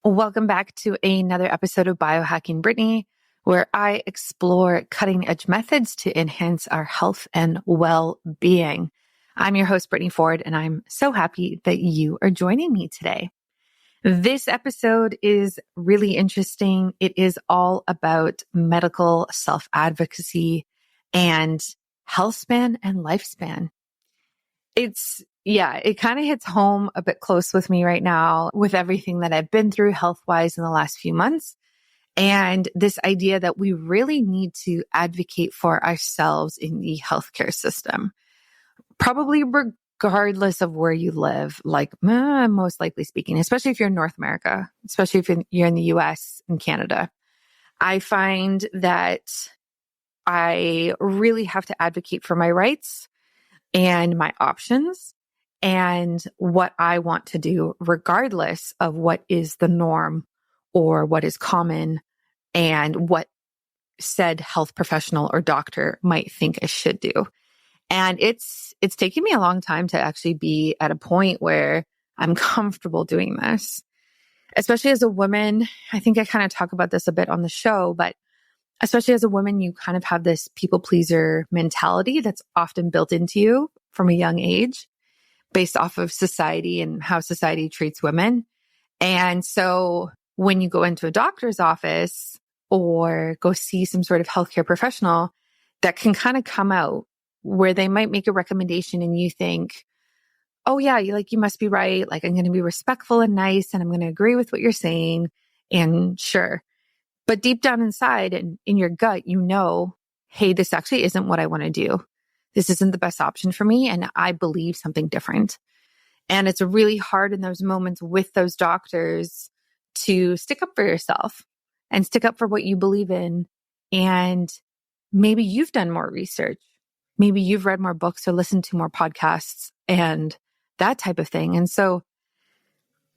Welcome back to another episode of Biohacking Brittany, where I explore cutting edge methods to enhance our health and well-being. I'm your host, Brittany Ford, and I'm so happy that you are joining me today. This episode is really interesting. It is all about medical self-advocacy and health span and lifespan. It kind of hits home a bit close with me right now with everything that I've been through health-wise in the last few months. And this idea that we really need to advocate for ourselves in the healthcare system, probably regardless of where you live, most likely speaking, especially if you're in North America, especially if you're in the US and Canada. I find that I really have to advocate for my rights and my options and what I want to do, regardless of what is the norm or what is common and what said health professional or doctor might think I should do. And it's taken me a long time to actually be at a point where I'm comfortable doing this, especially as a woman. I think I kind of talk about this a bit on the show, but especially as a woman, you kind of have this people pleaser mentality that's often built into you from a young age based off of society and how society treats women. And so when you go into a doctor's office or go see some sort of healthcare professional, that can kind of come out where they might make a recommendation and you think, oh yeah, you must be right. Like, I'm going to be respectful and nice and I'm going to agree with what you're saying. And sure. But deep down inside and in your gut, you know, hey, this actually isn't what I want to do. This isn't the best option for me. And I believe something different. And it's really hard in those moments with those doctors to stick up for yourself and stick up for what you believe in. And maybe you've done more research. Maybe you've read more books or listened to more podcasts and that type of thing. And so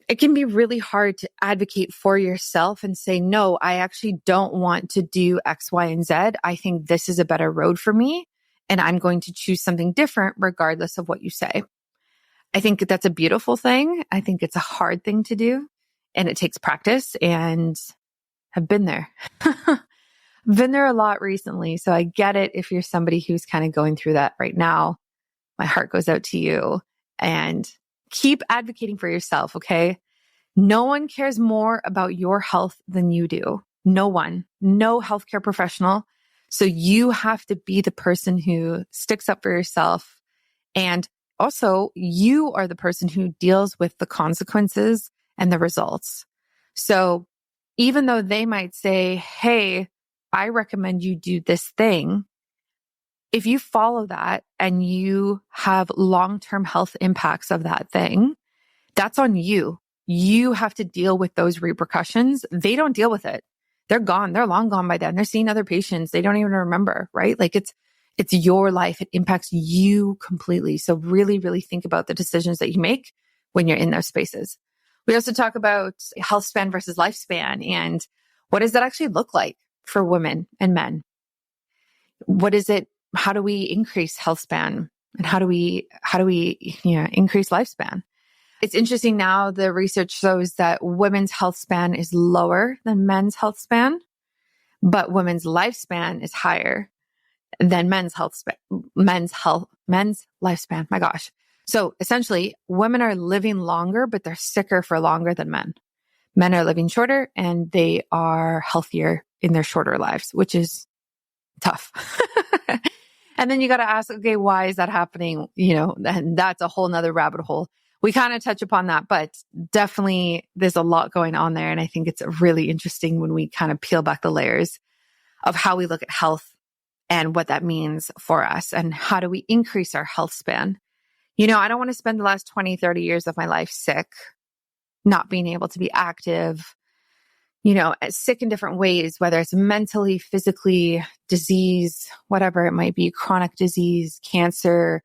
it can be really hard to advocate for yourself and say, no, I actually don't want to do X, Y, and Z. I think this is a better road for me. And I'm going to choose something different regardless of what you say. I think that's a beautiful thing. I think it's a hard thing to do. And it takes practice. And I've been there. Been there a lot recently. So I get it if you're somebody who's kind of going through that right now. My heart goes out to you. And keep advocating for yourself, okay? No one cares more about your health than you do. No one, no healthcare professional. So you have to be the person who sticks up for yourself. And also, you are the person who deals with the consequences and the results. So even though they might say, hey, I recommend you do this thing, if you follow that and you have long-term health impacts of that thing, that's on you. You have to deal with those repercussions. They don't deal with it. They're gone. They're long gone by then. They're seeing other patients. They don't even remember, right? Like it's your life. It impacts you completely. So really, really think about the decisions that you make when you're in those spaces. We also talk about health span versus lifespan and what does that actually look like for women and men? What is it? How do we increase health span and how do we increase lifespan? It's interesting now, the research shows that women's health span is lower than men's health span, but women's lifespan is higher than men's lifespan. My gosh. So essentially, women are living longer, but they're sicker for longer than men. Men are living shorter and they are healthier in their shorter lives, which is tough. And then you got to ask, okay, why is that happening? And that's a whole nother rabbit hole. We kind of touch upon that, but definitely there's a lot going on there. And I think it's really interesting when we kind of peel back the layers of how we look at health and what that means for us and how do we increase our health span. I don't want to spend the last 20, 30 years of my life sick, not being able to be active, sick in different ways, whether it's mentally, physically, disease, whatever it might be, chronic disease, cancer,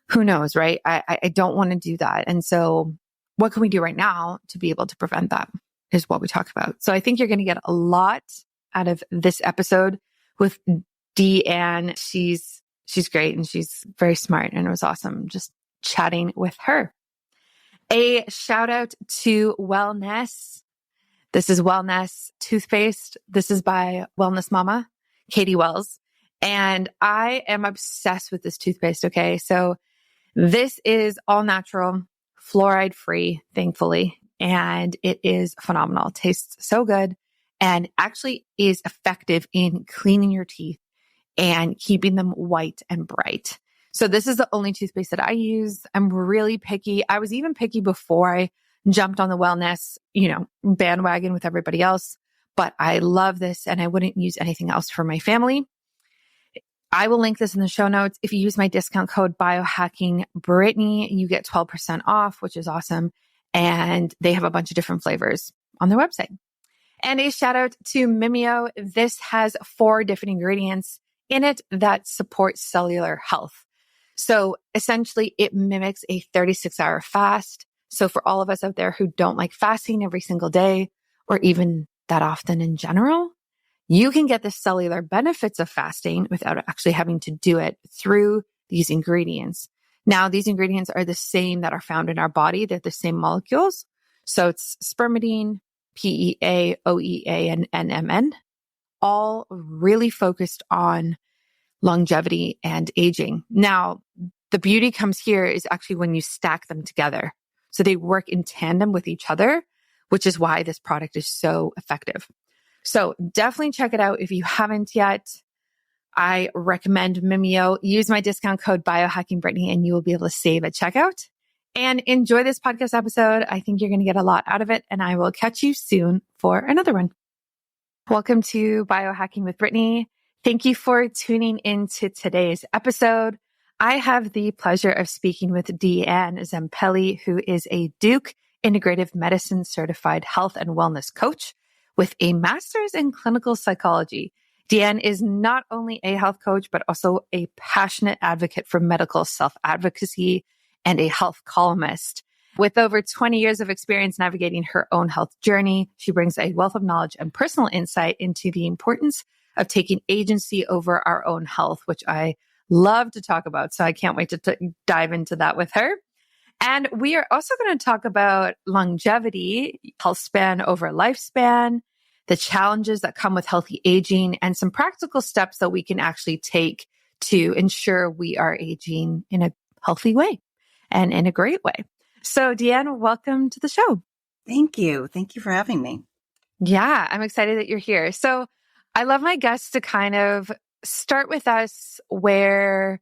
who knows, right? I don't want to do that. And so what can we do right now to be able to prevent that is what we talk about. So I think you're going to get a lot out of this episode with Deann. She's great and she's very smart and it was awesome just chatting with her. A shout out to wellness. This is Wellness Toothpaste. This is by Wellness Mama, Katie Wells. And I am obsessed with this toothpaste. Okay. So this is all natural, fluoride free, thankfully. And it is phenomenal. It tastes so good and actually is effective in cleaning your teeth and keeping them white and bright. So this is the only toothpaste that I use. I'm really picky. I was even picky before I jumped on the wellness, bandwagon with everybody else, but I love this and I wouldn't use anything else for my family. I will link this in the show notes. If you use my discount code biohacking Brittany, you get 12% off, which is awesome. And they have a bunch of different flavors on their website. And a shout out to Mimeo. This has 4 different ingredients in it that support cellular health. So essentially it mimics a 36-hour fast. So for all of us out there who don't like fasting every single day or even that often in general, you can get the cellular benefits of fasting without actually having to do it through these ingredients. Now, these ingredients are the same that are found in our body. They're the same molecules. So it's spermidine, PEA, OEA, and NMN, all really focused on longevity and aging. Now, the beauty comes here is actually when you stack them together. So they work in tandem with each other, which is why this product is so effective. So definitely check it out if you haven't yet. I recommend Mimeo. Use my discount code biohackingbrittany and you will be able to save at checkout. And enjoy this podcast episode. I think you're going to get a lot out of it, and I will catch you soon for another one. Welcome to Biohacking with Brittany. Thank you for tuning into today's episode. I have the pleasure of speaking with Deann Zampelli, who is a Duke Integrative Medicine Certified Health and Wellness Coach with a master's in clinical psychology. Deann is not only a health coach, but also a passionate advocate for medical self-advocacy and a health columnist. With over 20 years of experience navigating her own health journey, she brings a wealth of knowledge and personal insight into the importance of taking agency over our own health, which I love to talk about. So I can't wait to dive into that with her. And we are also going to talk about longevity, health span over lifespan, the challenges that come with healthy aging, and some practical steps that we can actually take to ensure we are aging in a healthy way and in a great way. So Deann, welcome to the show. Thank you. Thank you for having me. Yeah, I'm excited that you're here. So I love my guests to kind of start with us where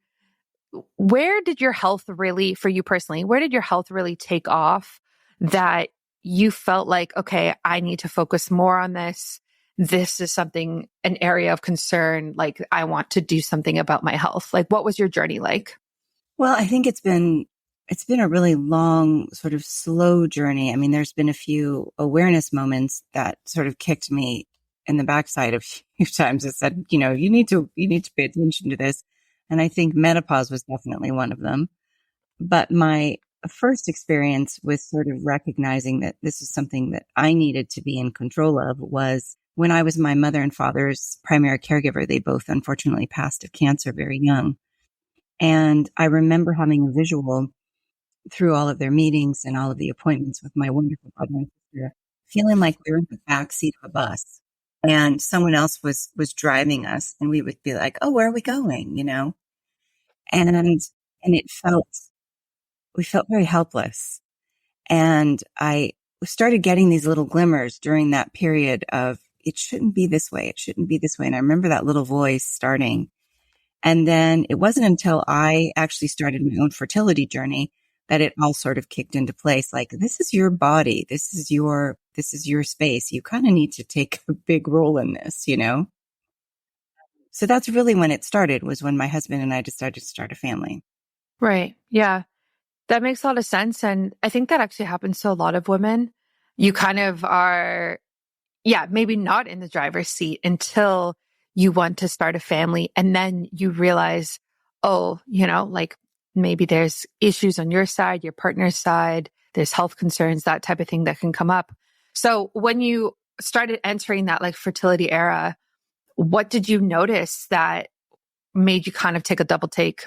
did your health really, for you personally, where did your health really take off that you felt like, okay, I need to focus more on this. This is something, an area of concern. Like I want to do something about my health. Like what was your journey like? Well, I think it's been a really long, sort of slow journey. I mean, there's been a few awareness moments that sort of kicked me in the backside a few times. It said, you need to pay attention to this. And I think menopause was definitely one of them. But my first experience with sort of recognizing that this is something that I needed to be in control of was when I was my mother and father's primary caregiver. They both unfortunately passed of cancer very young. And I remember having a visual through all of their meetings and all of the appointments with my wonderful brother and sister, feeling like we were in the backseat of a bus and someone else was driving us, and we would be like, oh, where are we going? And we felt very helpless. And I started getting these little glimmers during that period of, it shouldn't be this way. It shouldn't be this way. And I remember that little voice starting. And then it wasn't until I actually started my own fertility journey that it all sort of kicked into place. Like, this is your body. This is your space. You kind of need to take a big role in this, So that's really when it started, was when my husband and I decided to start a family. Right. Yeah. That makes a lot of sense. And I think that actually happens to a lot of women. You kind of are, maybe not in the driver's seat until you want to start a family. And then you realize, like maybe there's issues on your side, your partner's side, there's health concerns, that type of thing that can come up. So when you started entering that like fertility era, what did you notice that made you kind of take a double take?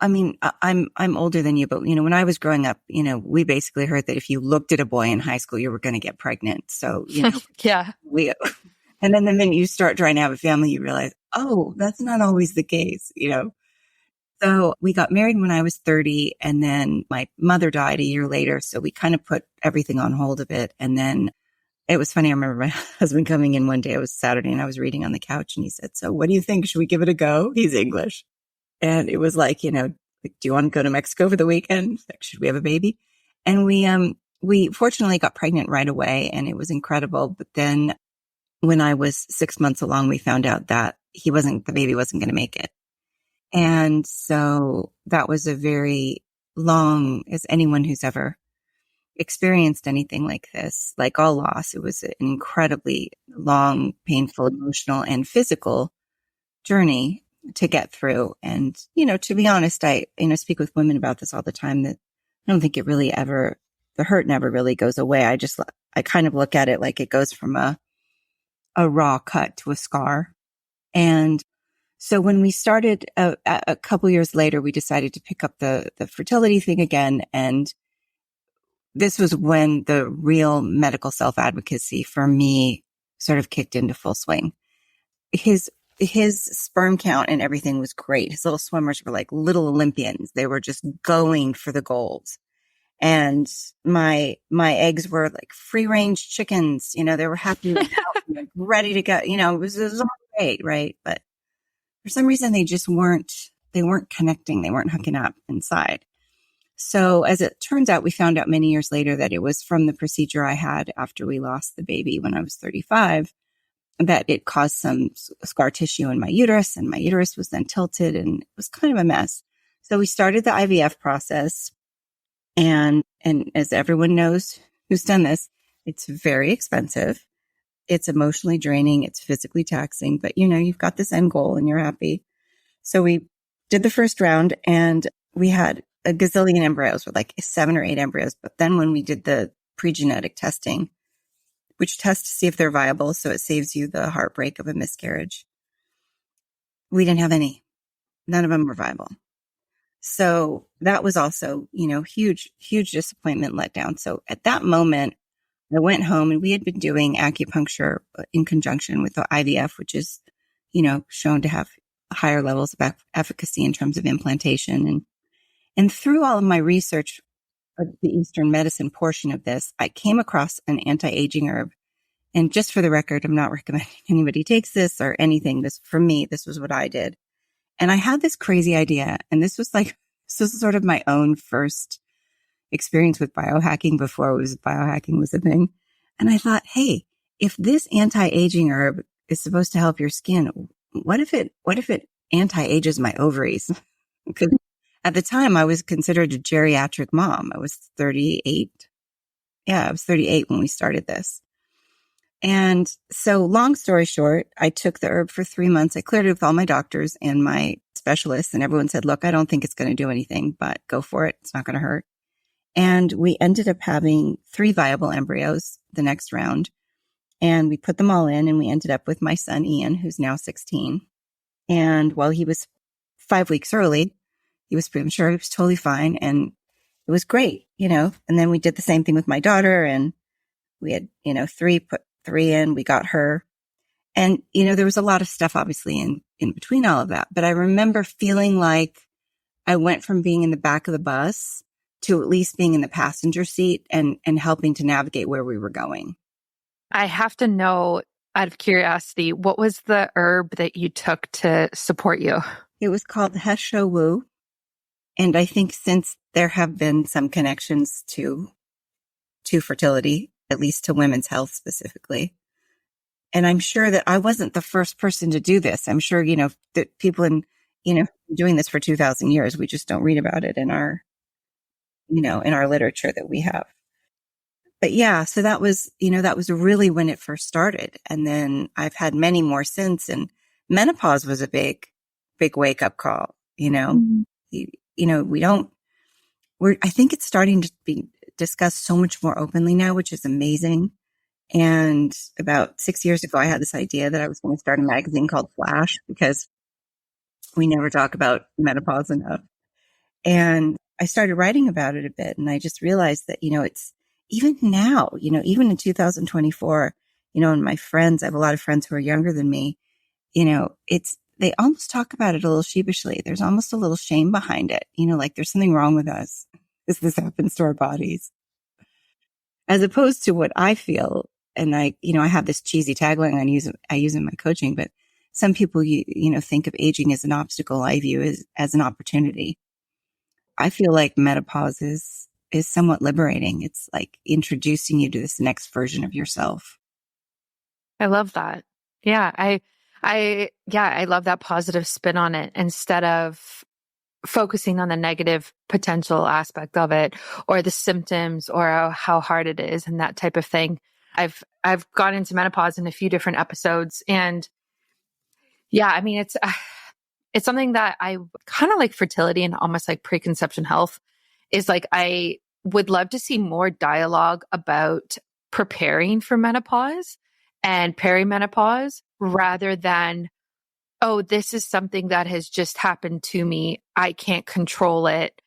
I mean, I'm older than you, but when I was growing up, we basically heard that if you looked at a boy in high school, you were going to get pregnant. So, Yeah. we, and then the minute you start trying to have a family, you realize, oh, that's not always the case. So we got married when I was 30, and then my mother died a year later. So we kind of put everything on hold a bit. And then it was funny. I remember my husband coming in one day. It was Saturday and I was reading on the couch and he said, so what do you think? Should we give it a go? He's English. And it was like, do you want to go to Mexico for the weekend? Like, should we have a baby? And we fortunately got pregnant right away and it was incredible. But then when I was 6 months along, we found out that the baby wasn't going to make it. And so that was a very long, as anyone who's ever experienced anything like this, like all loss, it was an incredibly long, painful, emotional and physical journey to get through. And, to be honest, I, speak with women about this all the time that I don't think it really ever, the hurt never really goes away. I kind of look at it like it goes from a raw cut to a scar. And so when we started a couple years later, we decided to pick up the fertility thing again. And this was when the real medical self-advocacy for me sort of kicked into full swing. His sperm count and everything was great. His little swimmers were like little Olympians. They were just going for the gold. And my eggs were like free range chickens. They were happy, like, ready to go. It was all great, right? But for some reason, they just weren't connecting. They weren't hooking up inside. So as it turns out, we found out many years later that it was from the procedure I had after we lost the baby when I was 35, that it caused some scar tissue in my uterus, and my uterus was then tilted and it was kind of a mess. So we started the IVF process, and as everyone knows who's done this, it's very expensive. It's emotionally draining. It's physically taxing, but you've got this end goal and you're happy. So we did the first round and we had a gazillion embryos, with like 7 or 8 embryos. But then when we did the pre-genetic testing, which tests to see if they're viable, so it saves you the heartbreak of a miscarriage, we didn't have any. None of them were viable. So that was also, huge, huge disappointment, letdown. So at that moment, I went home and we had been doing acupuncture in conjunction with the IVF, which is, shown to have higher levels of efficacy in terms of implantation. And through all of my research of the Eastern medicine portion of this, I came across an anti-aging herb. And just for the record, I'm not recommending anybody takes this or anything. For me, this was what I did. And I had this crazy idea. And this was sort of my own first experience with biohacking before biohacking was a thing. And I thought, hey, if this anti-aging herb is supposed to help your skin, what if it anti-ages my ovaries? Because at the time I was considered a geriatric mom. I was 38. Yeah, I was 38 when we started this. And so long story short, I took the herb for 3 months. I cleared it with all my doctors and my specialists, and everyone said, look, I don't think it's going to do anything, but go for it. It's not going to hurt. And we ended up having 3 viable embryos the next round. And we put them all in, and we ended up with my son, Ian, who's now 16. And while he was 5 weeks early, he was premature. He was totally fine. And it was great, And then we did the same thing with my daughter, and we had, 3, put 3 in, we got her. And, there was a lot of stuff obviously in between all of that. But I remember feeling like I went from being in the back of the bus to at least being in the passenger seat and helping to navigate where we were going. I have to know, out of curiosity, what was the herb that you took to support you? It was called Hesho Wu. And I think since there have been some connections to fertility, at least to women's health specifically. And I'm sure that I wasn't the first person to do this. I'm sure, that people doing this for 2,000 years, we just don't read about it in our literature that we have. But yeah, so that was really when it first started. And then I've had many more since. And menopause was a big, big wake up call, Mm-hmm. I think it's starting to be discussed so much more openly now, which is amazing. And about 6 years ago, I had this idea that I was going to start a magazine called Flash, because we never talk about menopause enough. And I started writing about it a bit. And I just realized that, it's even now, even in 2024, and my friends, I have a lot of friends who are younger than me, they almost talk about it a little sheepishly. There's almost a little shame behind it, like there's something wrong with us as this happens to our bodies, as opposed to what I feel. And I have this cheesy tagline I use in my coaching, but some people, think of aging as an obstacle. I view as an opportunity. I feel like menopause is somewhat liberating. It's like introducing you to this next version of yourself. I love that. Yeah. I love that positive spin on it instead of focusing on the negative potential aspect of it or the symptoms or how hard it is and that type of thing. I've gone into menopause in a few different episodes, and yeah, I mean, it's something that I kind of like fertility and almost like preconception health is like, I would love to see more dialogue about preparing for menopause and perimenopause rather than, oh, this is something that has just happened to me. I can't control it.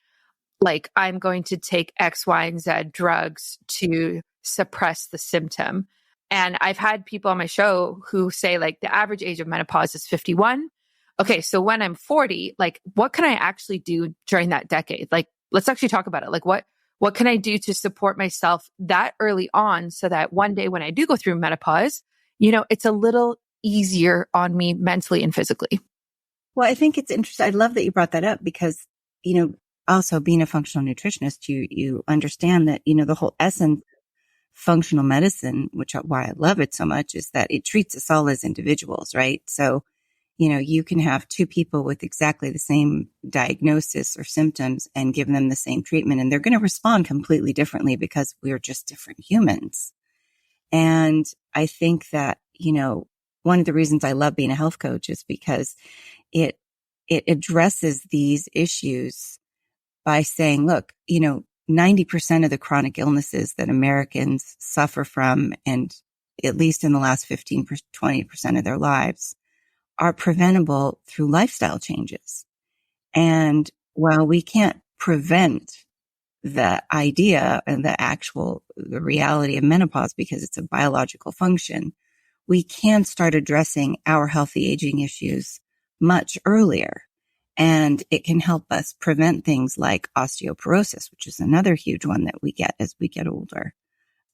Like I'm going to take X, Y, and Z drugs to suppress the symptom. And I've had people on my show who say like the average age of menopause is 51. Okay. So when I'm 40, like what can I actually do during that decade? Like, let's actually talk about it. Like what can I do to support myself that early on so that one day when I do go through menopause, it's a little easier on me mentally and physically. Well, I think it's interesting. I love that you brought that up because, also being a functional nutritionist, you understand that, the whole essence of functional medicine, why I love it so much, is that it treats us all as individuals, right? So, you can have two people with exactly the same diagnosis or symptoms and give them the same treatment, and they're going to respond completely differently because we're just different humans. And I think that, one of the reasons I love being a health coach is because it addresses these issues by saying, look, 90% of the chronic illnesses that Americans suffer from, and at least in the last 15, 20% of their lives, are preventable through lifestyle changes. And while we can't prevent the idea and the reality of menopause because it's a biological function, we can start addressing our healthy aging issues much earlier. And it can help us prevent things like osteoporosis, which is another huge one that we get as we get older.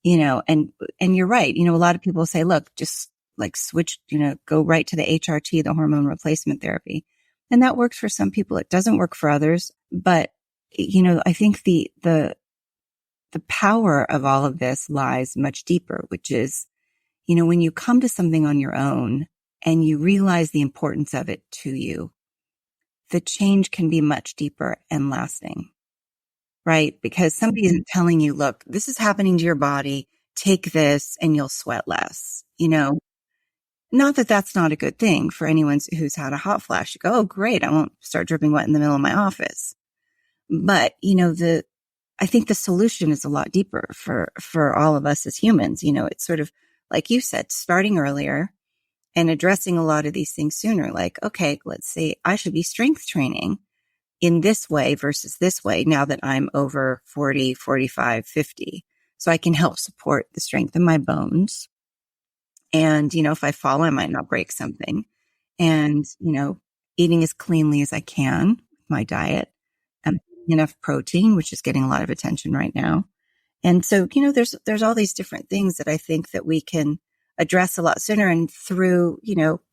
And you're right. A lot of people say, look, just like switch, go right to the HRT, the hormone replacement therapy. And that works for some people. It doesn't work for others. But, I think the power of all of this lies much deeper, which is, when you come to something on your own and you realize the importance of it to you, the change can be much deeper and lasting, right? Because somebody isn't telling you, look, this is happening to your body. Take this and you'll sweat less, Not that that's not a good thing for anyone who's had a hot flash. You go, oh, great. I won't start dripping wet in the middle of my office. But, I think the solution is a lot deeper for all of us as humans. It's sort of like you said, starting earlier and addressing a lot of these things sooner. Like, okay, let's say I should be strength training in this way versus this way now that I'm over 40, 45, 50. So I can help support the strength of my bones. And, if I fall, I might not break something. And, eating as cleanly as I can with my diet, enough protein, which is getting a lot of attention right now. And so, there's all these different things that I think that we can address a lot sooner. And through,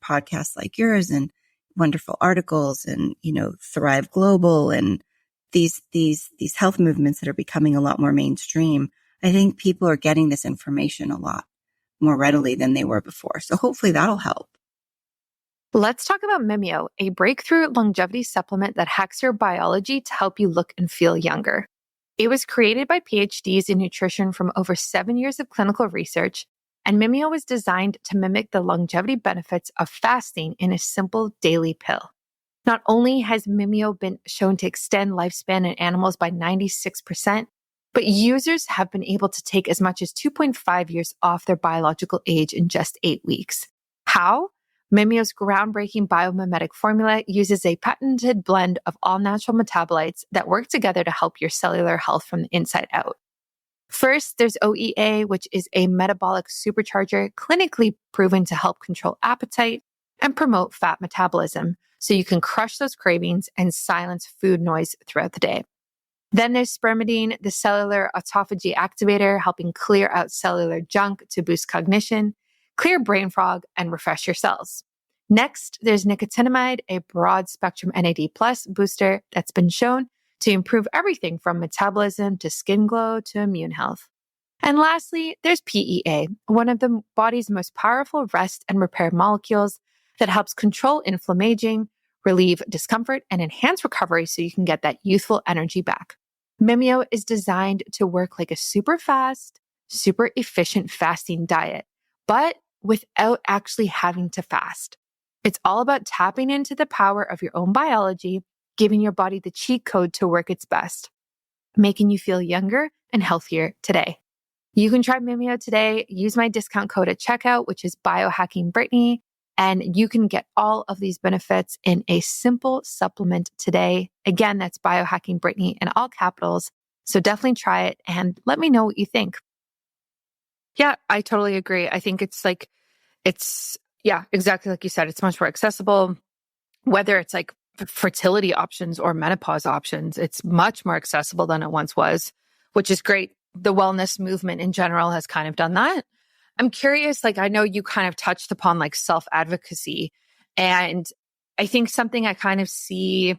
podcasts like yours and wonderful articles and, Thrive Global and these health movements that are becoming a lot more mainstream, I think people are getting this information a lot more readily than they were before. So hopefully that'll help. Let's talk about Mimeo, a breakthrough longevity supplement that hacks your biology to help you look and feel younger. It was created by PhDs in nutrition from over 7 years of clinical research, and Mimeo was designed to mimic the longevity benefits of fasting in a simple daily pill. Not only has Mimeo been shown to extend lifespan in animals by 96%, but users have been able to take as much as 2.5 years off their biological age in just 8 weeks. How? Mimeo's groundbreaking biomimetic formula uses a patented blend of all natural metabolites that work together to help your cellular health from the inside out. First, there's OEA, which is a metabolic supercharger clinically proven to help control appetite and promote fat metabolism, so you can crush those cravings and silence food noise throughout the day. Then there's spermidine, the cellular autophagy activator, helping clear out cellular junk to boost cognition, clear brain fog, and refresh your cells. Next, there's nicotinamide, a broad spectrum NAD+ booster that's been shown to improve everything from metabolism to skin glow to immune health. And lastly, there's PEA, one of the body's most powerful rest and repair molecules that helps control inflammation, relieve discomfort, and enhance recovery so you can get that youthful energy back. Mimeo is designed to work like a super fast, super efficient fasting diet, but without actually having to fast. It's all about tapping into the power of your own biology, giving your body the cheat code to work its best, making you feel younger and healthier today. You can try Mimeo today. Use my discount code at checkout, which is biohacking Brittany, and you can get all of these benefits in a simple supplement today. Again, that's biohacking Brittany in all capitals. So definitely try it and let me know what you think. Yeah, I totally agree. I think exactly like you said, it's much more accessible, whether it's like fertility options or menopause options. It's much more accessible than it once was, which is great. The wellness movement in general has kind of done that. I'm curious, like, I know you kind of touched upon like self-advocacy, and I think something I kind of see,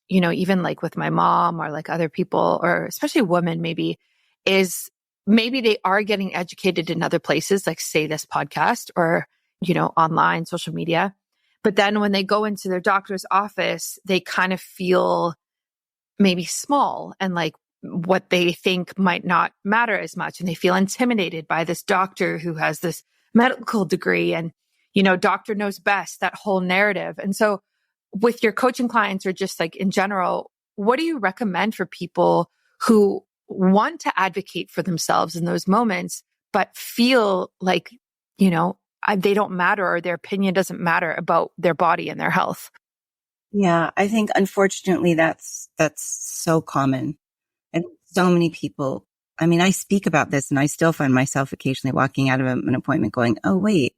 even like with my mom or like other people, or especially women maybe, is maybe they are getting educated in other places, like say this podcast or, online, social media. But then when they go into their doctor's office, they kind of feel maybe small and like what they think might not matter as much. And they feel intimidated by this doctor who has this medical degree and, doctor knows best, that whole narrative. And so with your coaching clients or just like in general, what do you recommend for people who want to advocate for themselves in those moments, but feel like, they don't matter or their opinion doesn't matter about their body and their health? Yeah, I think unfortunately that's so common. And so many people, I mean, I speak about this and I still find myself occasionally walking out of an appointment going, oh, wait,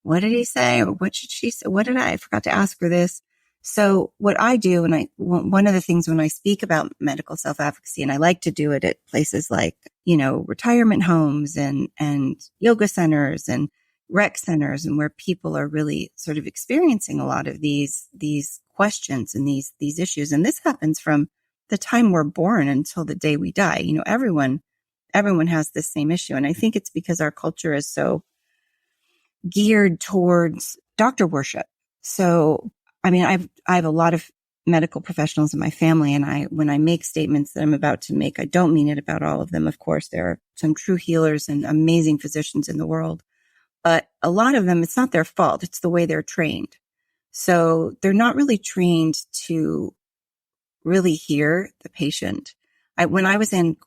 what did he say? Or what should she say? I forgot to ask for this. So what I do, and one of the things when I speak about medical self-advocacy, and I like to do it at places like, retirement homes and yoga centers and rec centers, and where people are really sort of experiencing a lot of these questions and these issues. And this happens from the time we're born until the day we die. Everyone has this same issue. And I think it's because our culture is so geared towards doctor worship. So, I mean, I have a lot of medical professionals in my family, and when I make statements that I'm about to make, I don't mean it about all of them. Of course, there are some true healers and amazing physicians in the world, but a lot of them, it's not their fault. It's the way they're trained. So they're not really trained to really hear the patient. When I was in,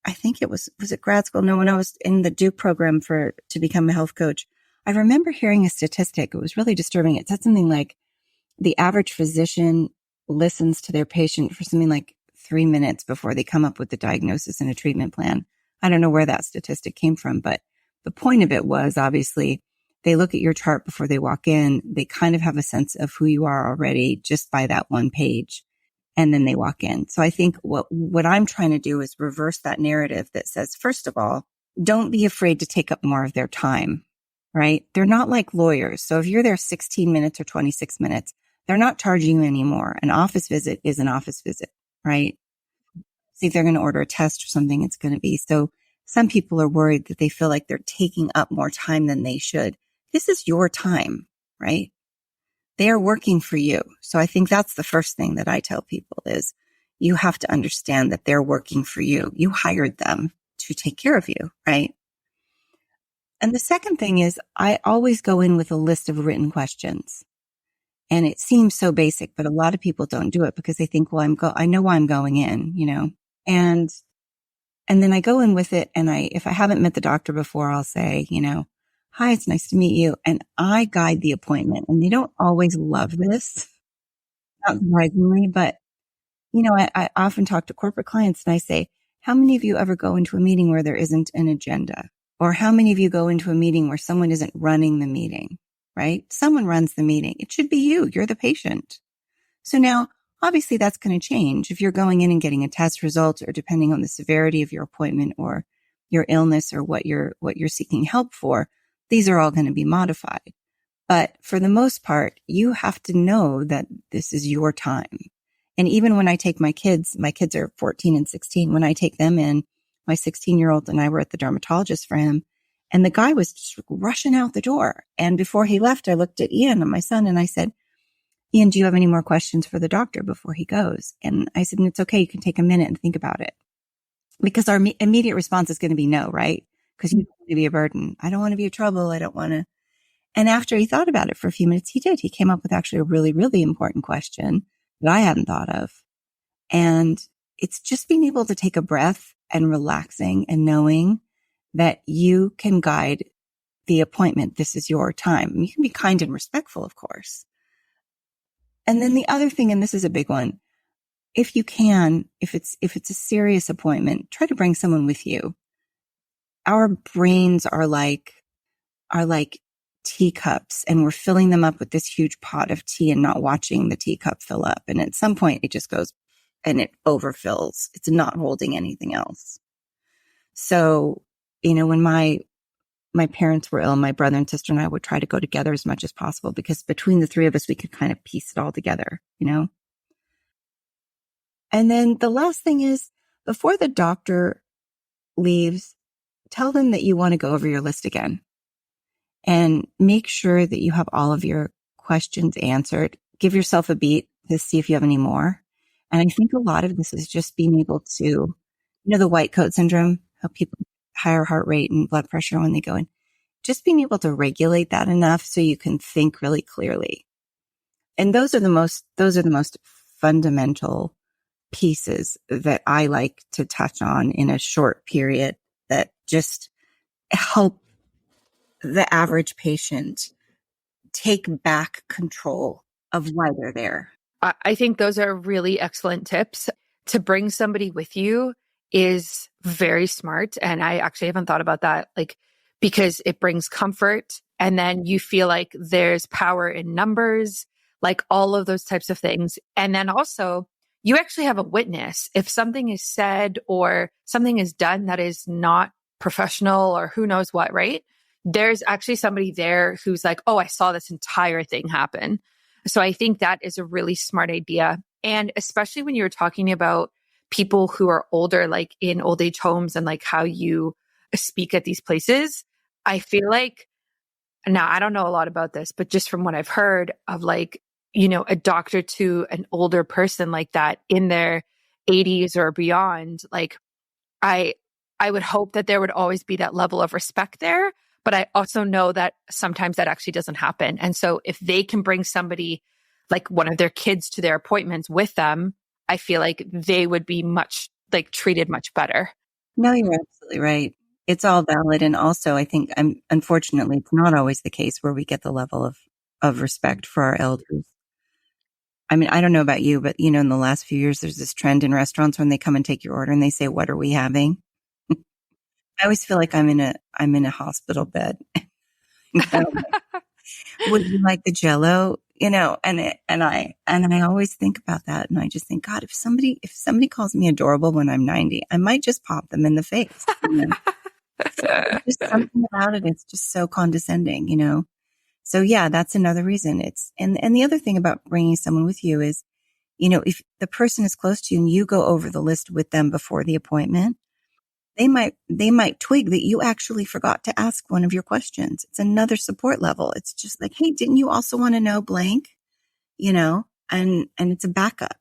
I think was it grad school? No, when I was in the Duke program to become a health coach, I remember hearing a statistic. It was really disturbing. It said something like the average physician listens to their patient for something like 3 minutes before they come up with the diagnosis and a treatment plan. I don't know where that statistic came from, but the point of it was obviously they look at your chart before they walk in. They kind of have a sense of who you are already just by that one page. And then they walk in. So I think what I'm trying to do is reverse that narrative that says, first of all, don't be afraid to take up more of their time, right? They're not like lawyers. So if you're there 16 minutes or 26 minutes, they're not charging you anymore. An office visit is an office visit, right? See, if they're going to order a test or something, it's going to be. So some people are worried that they feel like they're taking up more time than they should. This is your time, right? They are working for you. So I think that's the first thing that I tell people is you have to understand that they're working for you. You hired them to take care of you, right? And the second thing is I always go in with a list of written questions. And it seems so basic, but a lot of people don't do it because they think, well, I know why I'm going in, and then I go in with it. And if I haven't met the doctor before, I'll say, hi, it's nice to meet you. And I guide the appointment, and they don't always love this, not surprisingly, but I often talk to corporate clients and I say, how many of you ever go into a meeting where there isn't an agenda? Or how many of you go into a meeting where someone isn't running the meeting, right? Someone runs the meeting. It should be you. You're the patient. So now, obviously that's going to change if you're going in and getting a test result, or depending on the severity of your appointment or your illness or what you're seeking help for, these are all going to be modified. But for the most part, you have to know that this is your time. And even when I take my kids are 14 and 16. When I take them in, my 16-year-old and I were at the dermatologist for him, and the guy was just rushing out the door. And before he left, I looked at Ian and my son and I said, Ian, do you have any more questions for the doctor before he goes? And I said, it's okay. You can take a minute and think about it. Because our immediate response is going to be no, right? Because you don't want to be a burden. I don't want to be a trouble. I don't want to. And after he thought about it for a few minutes, he did. He came up with actually a really, really important question that I hadn't thought of. And it's just being able to take a breath and relaxing and knowing that you can guide the appointment. This is your time. You can be kind and respectful, of course. And then the other thing, and this is a big one, if you can, if it's a serious appointment, try to bring someone with you. Our brains are like teacups, and we're filling them up with this huge pot of tea and not watching the teacup fill up. And at some point it just goes and it overfills. It's not holding anything else. So, when my parents were ill, my brother and sister and I would try to go together as much as possible, because between the three of us, we could kind of piece it all together, And then the last thing is, before the doctor leaves, tell them that you want to go over your list again. And make sure that you have all of your questions answered. Give yourself a beat to see if you have any more. And I think a lot of this is just being able to, the white coat syndrome, how people higher heart rate and blood pressure when they go in, just being able to regulate that enough so you can think really clearly. And those are the most fundamental pieces that I like to touch on in a short period that just help the average patient take back control of why they're there. I think those are really excellent tips. To bring somebody with you is very smart. And I actually haven't thought about that, because it brings comfort, and then you feel like there's power in numbers, like all of those types of things. And then also you actually have a witness. If something is said or something is done that is not professional or who knows what, right? There's actually somebody there who's like, oh, I saw this entire thing happen. So I think that is a really smart idea. And especially when you were talking about people who are older, like in old age homes, and like how you speak at these places, I feel like, now I don't know a lot about this, but just from what I've heard of a doctor to an older person like that in their 80s or beyond, I would hope that there would always be that level of respect there. But I also know that sometimes that actually doesn't happen. And so if they can bring somebody like one of their kids to their appointments with them, I feel like they would be treated much better. No, you're absolutely right. It's all valid. And also, I think unfortunately, it's not always the case where we get the level of respect for our elders. I mean, I don't know about you, but in the last few years, there's this trend in restaurants when they come and take your order and they say, "What are we having?" I always feel like I'm in a hospital bed. Would you like the Jello? And I always think about that, and I just think, God, if somebody calls me adorable when I'm 90, I might just pop them in the face. There's something about it. It's just so condescending, So yeah, that's another reason. And the other thing about bringing someone with you is, if the person is close to you and you go over the list with them before the appointment, they might twig that you actually forgot to ask one of your questions. It's another support level. It's just like, hey, didn't you also want to know blank? And it's a backup.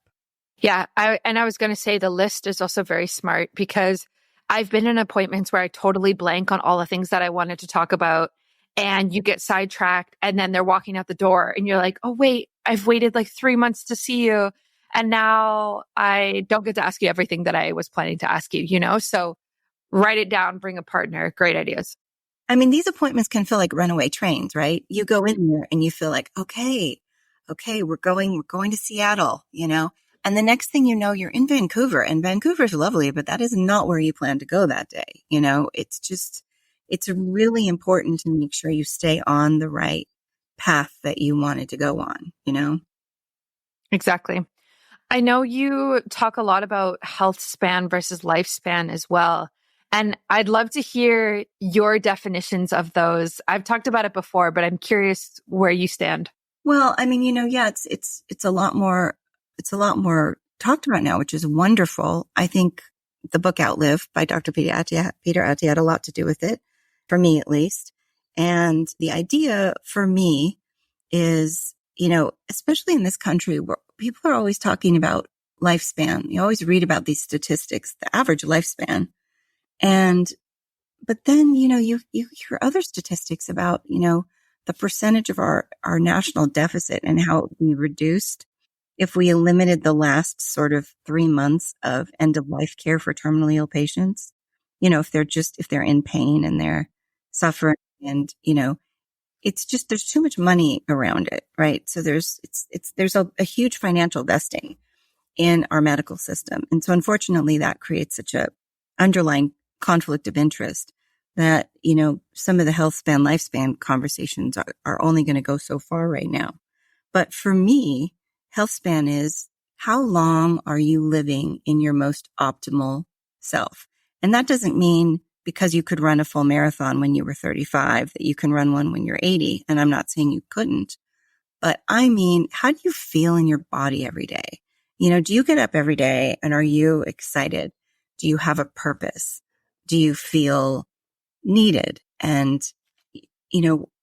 Yeah. I was going to say the list is also very smart, because I've been in appointments where I totally blank on all the things that I wanted to talk about, and you get sidetracked, and then they're walking out the door and you're like, oh, wait, I've waited like 3 months to see you. And now I don't get to ask you everything that I was planning to ask you, So write it down, bring a partner. Great ideas. I mean, these appointments can feel like runaway trains, right? You go in there and you feel like, okay, we're going to Seattle, and the next thing you know, you're in Vancouver, and Vancouver's lovely, but that is not where you plan to go that day. It's really important to make sure you stay on the right path that you wanted to go on. Exactly. I know you talk a lot about health span versus lifespan as well. And I'd love to hear your definitions of those. I've talked about it before, but I'm curious where you stand. Well, I mean, yeah, it's a lot more talked about now, which is wonderful. I think the book Outlive by Dr. Peter Attia had a lot to do with it, for me at least. And the idea for me is, especially in this country where people are always talking about lifespan. You always read about these statistics, the average lifespan. But then, you hear other statistics about, the percentage of our national deficit and how it would be reduced if we eliminated the last sort of 3 months of end of life care for terminally ill patients. If they're in pain and they're suffering, and, it's just, there's too much money around it, right? So there's a huge financial vesting in our medical system. And so unfortunately that creates such a underlying conflict of interest that, some of the health span, lifespan conversations are only going to go so far right now. But for me, health span is how long are you living in your most optimal self? And that doesn't mean because you could run a full marathon when you were 35 that you can run one when you're 80. And I'm not saying you couldn't, but I mean, how do you feel in your body every day? Do you get up every day and are you excited? Do you have a purpose? Do you feel needed? And,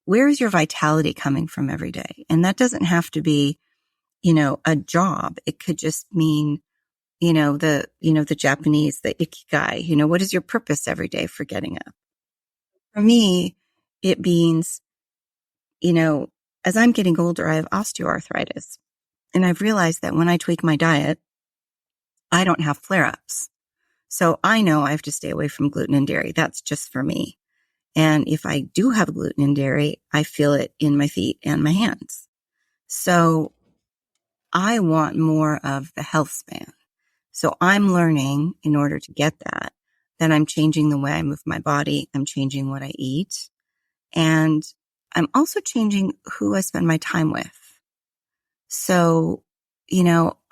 where is your vitality coming from every day? And that doesn't have to be, a job. It could just mean, the Japanese, the ikigai, what is your purpose every day for getting up? For me, it means, as I'm getting older, I have osteoarthritis. And I've realized that when I tweak my diet, I don't have flare-ups. So I know I have to stay away from gluten and dairy. That's just for me. And if I do have gluten and dairy, I feel it in my feet and my hands. So I want more of the health span. So I'm learning in order to get that I'm changing the way I move my body. I'm changing what I eat. And I'm also changing who I spend my time with. So,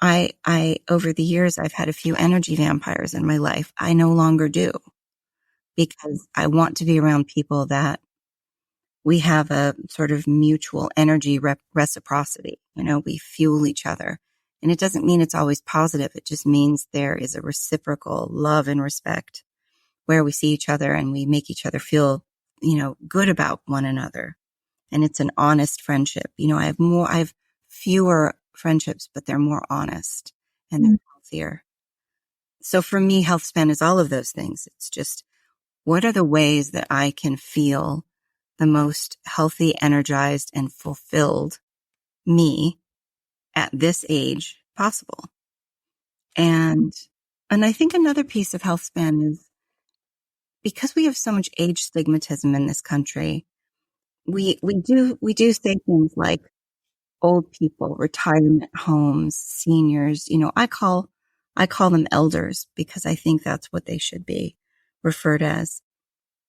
I over the years, I've had a few energy vampires in my life. I no longer do, because I want to be around people that we have a sort of mutual energy reciprocity. We fuel each other. And it doesn't mean it's always positive. It just means there is a reciprocal love and respect where we see each other and we make each other feel, good about one another. And it's an honest friendship. I have fewer friendships, but they're more honest and they're healthier. So for me, health span is all of those things. It's just, what are the ways that I can feel the most healthy, energized, and fulfilled me at this age possible? And I think another piece of health span is, because we have so much age stigmatism in this country, we do say things like old people, retirement homes, seniors. I call them elders because I think that's what they should be referred as.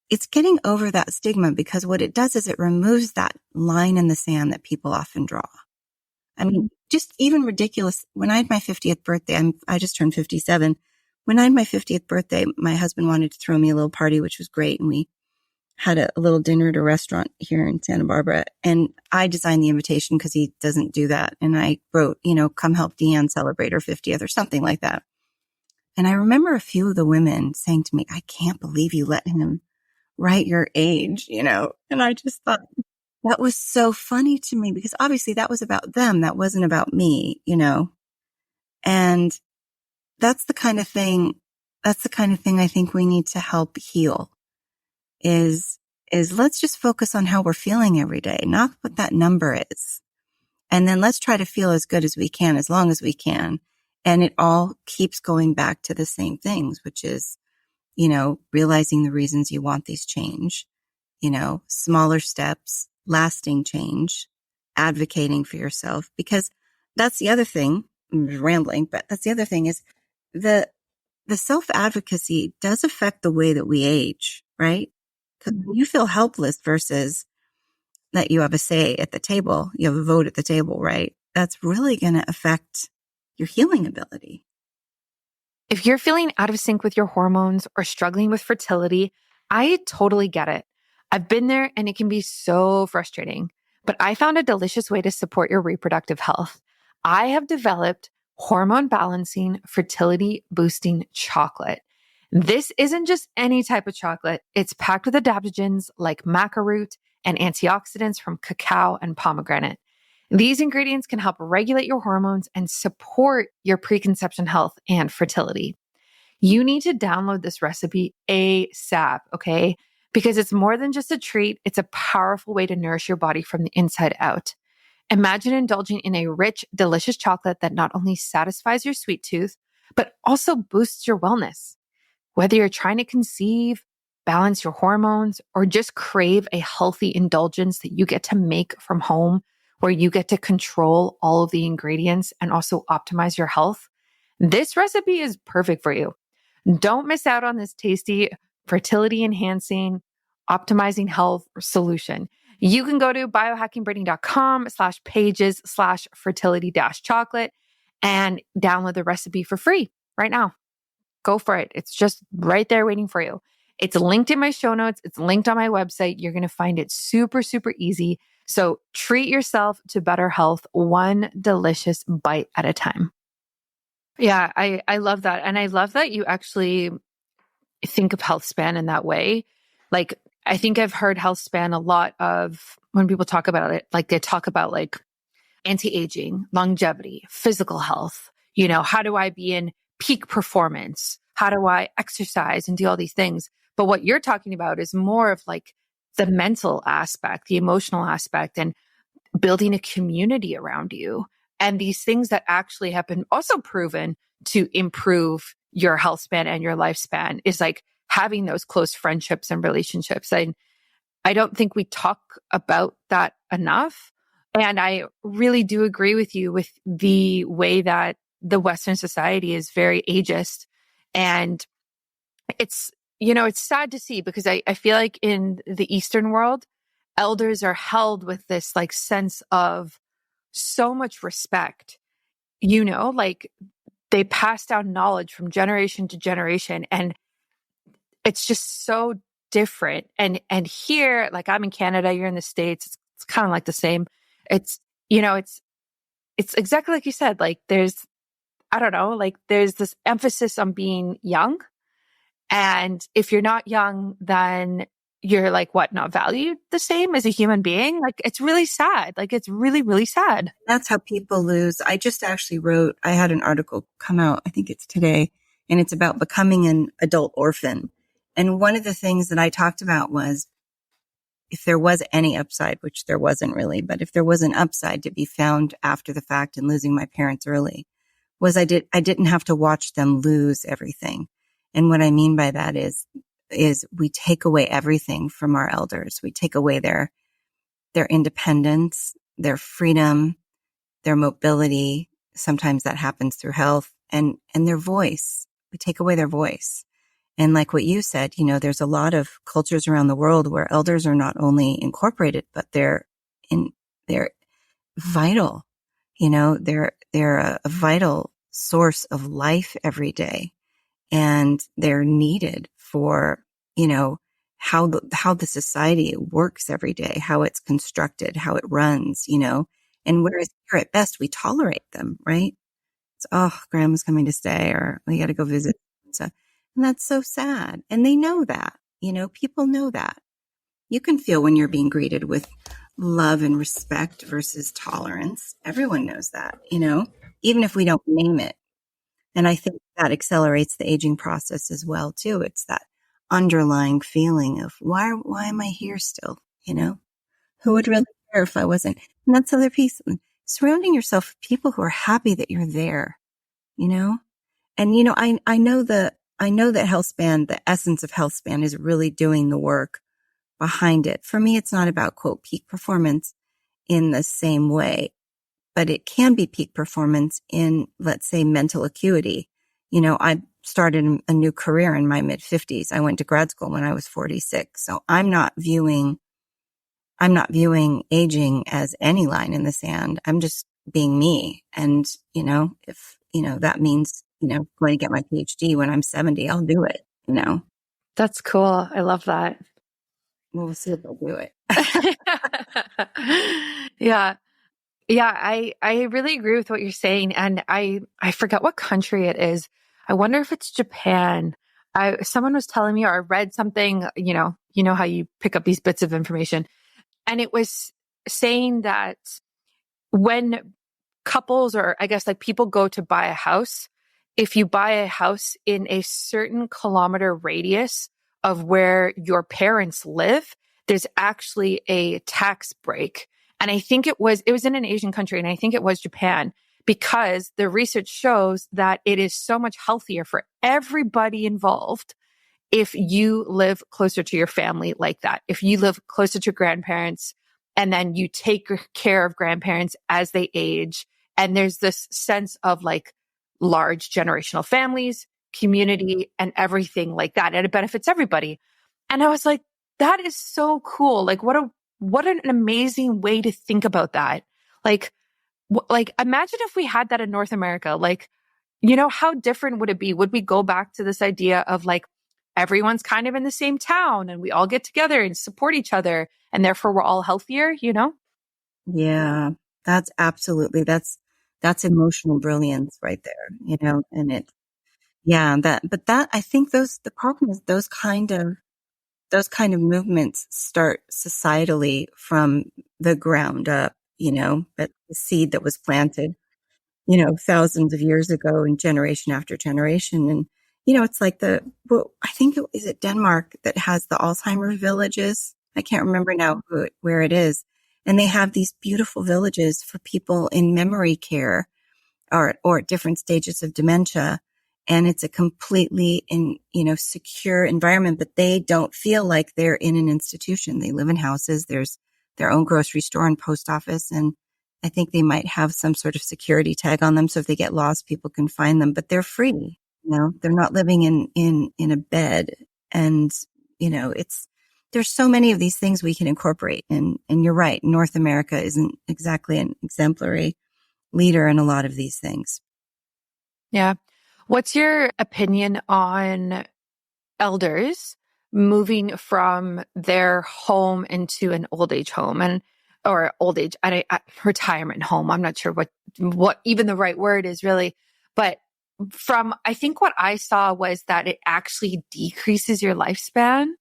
It's getting over that stigma, because what it does is it removes that line in the sand that people often draw. I mean, just even ridiculous. When I had my 50th birthday, I just turned 57. When I had my 50th birthday, my husband wanted to throw me a little party, which was great. And we had a little dinner at a restaurant here in Santa Barbara. And I designed the invitation because he doesn't do that. And I wrote, come help Deann celebrate her 50th or something like that. And I remember a few of the women saying to me, I can't believe you let him write your age, and I just thought that was so funny to me, because obviously that was about them. That wasn't about me, and that's the kind of thing I think we need to help heal is let's just focus on how we're feeling every day, not what that number is. And then let's try to feel as good as we can, as long as we can. And it all keeps going back to the same things, which is, realizing the reasons you want these change smaller steps, lasting change, advocating for yourself. Because that's the other thing, I'm rambling, but that's the other thing is the self-advocacy does affect the way that we age, right? Because you feel helpless versus that you have a say at the table, you have a vote at the table, right? That's really going to affect your healing ability. If you're feeling out of sync with your hormones or struggling with fertility, I totally get it. I've been there and it can be so frustrating, but I found a delicious way to support your reproductive health. I have developed hormone balancing, fertility boosting chocolate. This isn't just any type of chocolate. It's packed with adaptogens like maca root and antioxidants from cacao and pomegranate. These ingredients can help regulate your hormones and support your preconception health and fertility. You need to download this recipe ASAP, okay? Because it's more than just a treat, it's a powerful way to nourish your body from the inside out. Imagine indulging in a rich, delicious chocolate that not only satisfies your sweet tooth, but also boosts your wellness. Whether you're trying to conceive, balance your hormones, or just crave a healthy indulgence that you get to make from home, where you get to control all of the ingredients and also optimize your health, this recipe is perfect for you. Don't miss out on this tasty, fertility enhancing, optimizing health solution. You can go to biohackingbrittany.com/pages/fertility-chocolate and download the recipe for free right now. Go for it. It's just right there waiting for you. It's linked in my show notes. It's linked on my website. You're going to find it super, super easy. So treat yourself to better health, one delicious bite at a time. Yeah, I love that. And I love that you actually think of healthspan in that way. Like, I think I've heard healthspan a lot of when people talk about it, like they talk about like anti-aging, longevity, physical health. How do I be in peak performance? How do I exercise and do all these things? But what you're talking about is more of like the mental aspect, the emotional aspect, and building a community around you. And these things that actually have been also proven to improve your health span and your lifespan is like having those close friendships and relationships. And I don't think we talk about that enough. And I really do agree with you with the way that the Western society is very ageist. And it's sad to see because I feel like in the Eastern world, elders are held with this like sense of so much respect, like they pass down knowledge from generation to generation. And it's just so different. And here, like I'm in Canada, you're in the States, it's kind of like the same. It's, it's exactly like you said, like I don't know, like there's this emphasis on being young. And if you're not young, then you're like, what, not valued the same as a human being? Like, it's really sad. Like, it's really, really sad. That's how people lose. I just actually I had an article come out, I think it's today, and it's about becoming an adult orphan. And one of the things that I talked about was if there was any upside, which there wasn't really, but if there was an upside to be found after the fact and losing my parents early, was I didn't have to watch them lose everything. And what I mean by that is we take away everything from our elders. We take away their independence, their freedom, their mobility. Sometimes that happens through health and their voice. We take away their voice. And like what you said, there's a lot of cultures around the world where elders are not only incorporated, but they're vital. They're a vital source of life every day. And they're needed for, how the society works every day, how it's constructed, how it runs, and whereas here at best, we tolerate them, right? It's, oh, grandma's coming to stay or we got to go visit. So, and that's so sad. And they know that, people know that. You can feel when you're being greeted with love and respect versus tolerance. Everyone knows that, even if we don't name it. And I think that accelerates the aging process as well, too. It's that underlying feeling of why am I here still? Who would really care if I wasn't? And that's the other piece. Surrounding yourself with people who are happy that you're there, And, I know that healthspan, the essence of healthspan is really doing the work behind it. For me, it's not about, quote, peak performance in the same way, but it can be peak performance in, let's say, mental acuity. I started a new career in my mid-50s. I went to grad school when I was 46. So I'm not viewing aging as any line in the sand. I'm just being me. And, if, that means, going to get my PhD when I'm 70, I'll do it. That's cool. I love that. We'll see if I'll do it. Yeah. Yeah. I really agree with what you're saying. And I forget what country it is. I wonder if it's Japan. Someone was telling me, or I read something, you know how you pick up these bits of information, and it was saying that when couples, or I guess like people, go to buy a house, if you buy a house in a certain kilometer radius of where your parents live, there's actually a tax break. And I think it was in an Asian country, and I think it was Japan, because the research shows that it is so much healthier for everybody involved if you live closer to your family like that. If you live closer to grandparents, and then you take care of grandparents as they age, and there's this sense of like large generational families, community, and everything like that. And it benefits everybody. And I was like, that is so cool. Like, what an amazing way to think about that. Like, imagine if we had that in North America. Like, how different would it be? Would we go back to this idea of like, everyone's kind of in the same town and we all get together and support each other, and therefore we're all healthier, Yeah, that's emotional brilliance right there, and I think the problem is those kind of movements start societally from the ground up, but the seed that was planted, thousands of years ago and generation after generation. And, it's like I think is it Denmark that has the Alzheimer's villages? I can't remember now where it is. And they have these beautiful villages for people in memory care or at different stages of dementia. And it's a completely secure environment, but they don't feel like they're in an institution. They live in houses. There's their own grocery store and post office. And I think they might have some sort of security tag on them. So if they get lost, people can find them, but they're free. They're not living in a bed. And, there's so many of these things we can incorporate. And you're right. North America isn't exactly an exemplary leader in a lot of these things. Yeah. What's your opinion on elders moving from their home into an old age home or old age, retirement home? I'm not sure what even the right word is really, but I think what I saw was that it actually decreases your lifespan.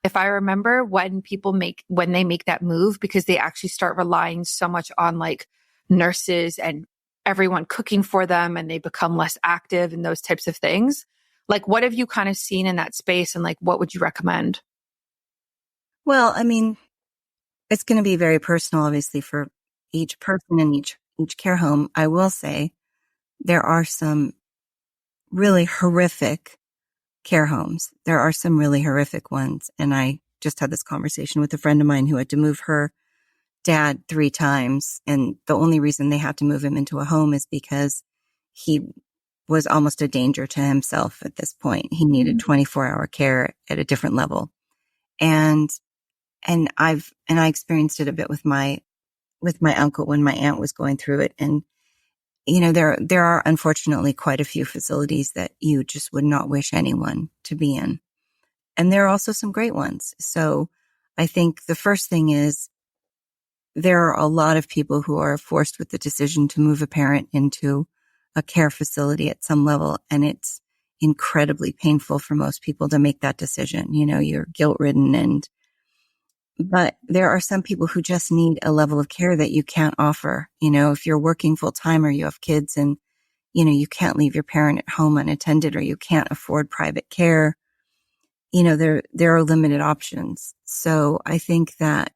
If I remember, when they make that move, because they actually start relying so much on like nurses and everyone cooking for them, and they become less active and those types of things. Like, what have you kind of seen in that space, and like, what would you recommend? Well, I mean, it's going to be very personal, obviously, for each person in each care home. I will say there are some really horrific care homes. There are some really horrific ones. And I just had this conversation with a friend of mine who had to move her dad 3 times. And the only reason they had to move him into a home is because he was almost a danger to himself at this point. He needed 24-hour care at a different level. And I experienced it a bit with my uncle when my aunt was going through it. And, there are unfortunately quite a few facilities that you just would not wish anyone to be in. And there are also some great ones. So I think the first thing is there are a lot of people who are forced with the decision to move a parent into a care facility at some level. And it's incredibly painful for most people to make that decision. You're guilt ridden but there are some people who just need a level of care that you can't offer. If you're working full time or you have kids and, you can't leave your parent at home unattended, or you can't afford private care, there are limited options. So I think that,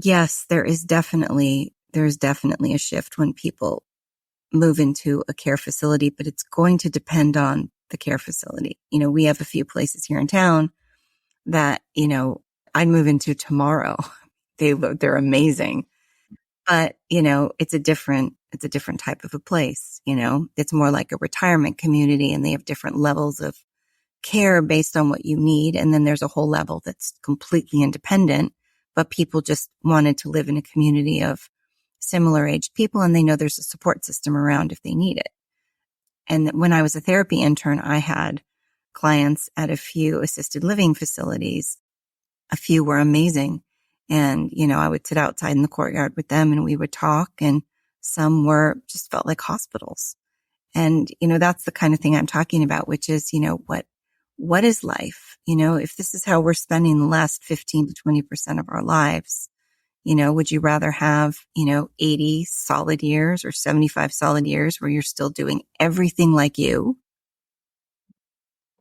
yes, there's definitely a shift when people move into a care facility, but it's going to depend on the care facility. We have a few places here in town that, I'd move into tomorrow. They're amazing. But, it's a different type of a place, it's more like a retirement community, and they have different levels of care based on what you need. And then there's a whole level that's completely independent, but people just wanted to live in a community of similar aged people, and they know there's a support system around if they need it. And when I was a therapy intern, I had clients at a few assisted living facilities. A few were amazing. And, I would sit outside in the courtyard with them and we would talk, and some were just felt like hospitals. And, that's the kind of thing I'm talking about, which is, what is life? If this is how we're spending the last 15 to 20% of our lives, would you rather have, 80 solid years or 75 solid years where you're still doing everything like you?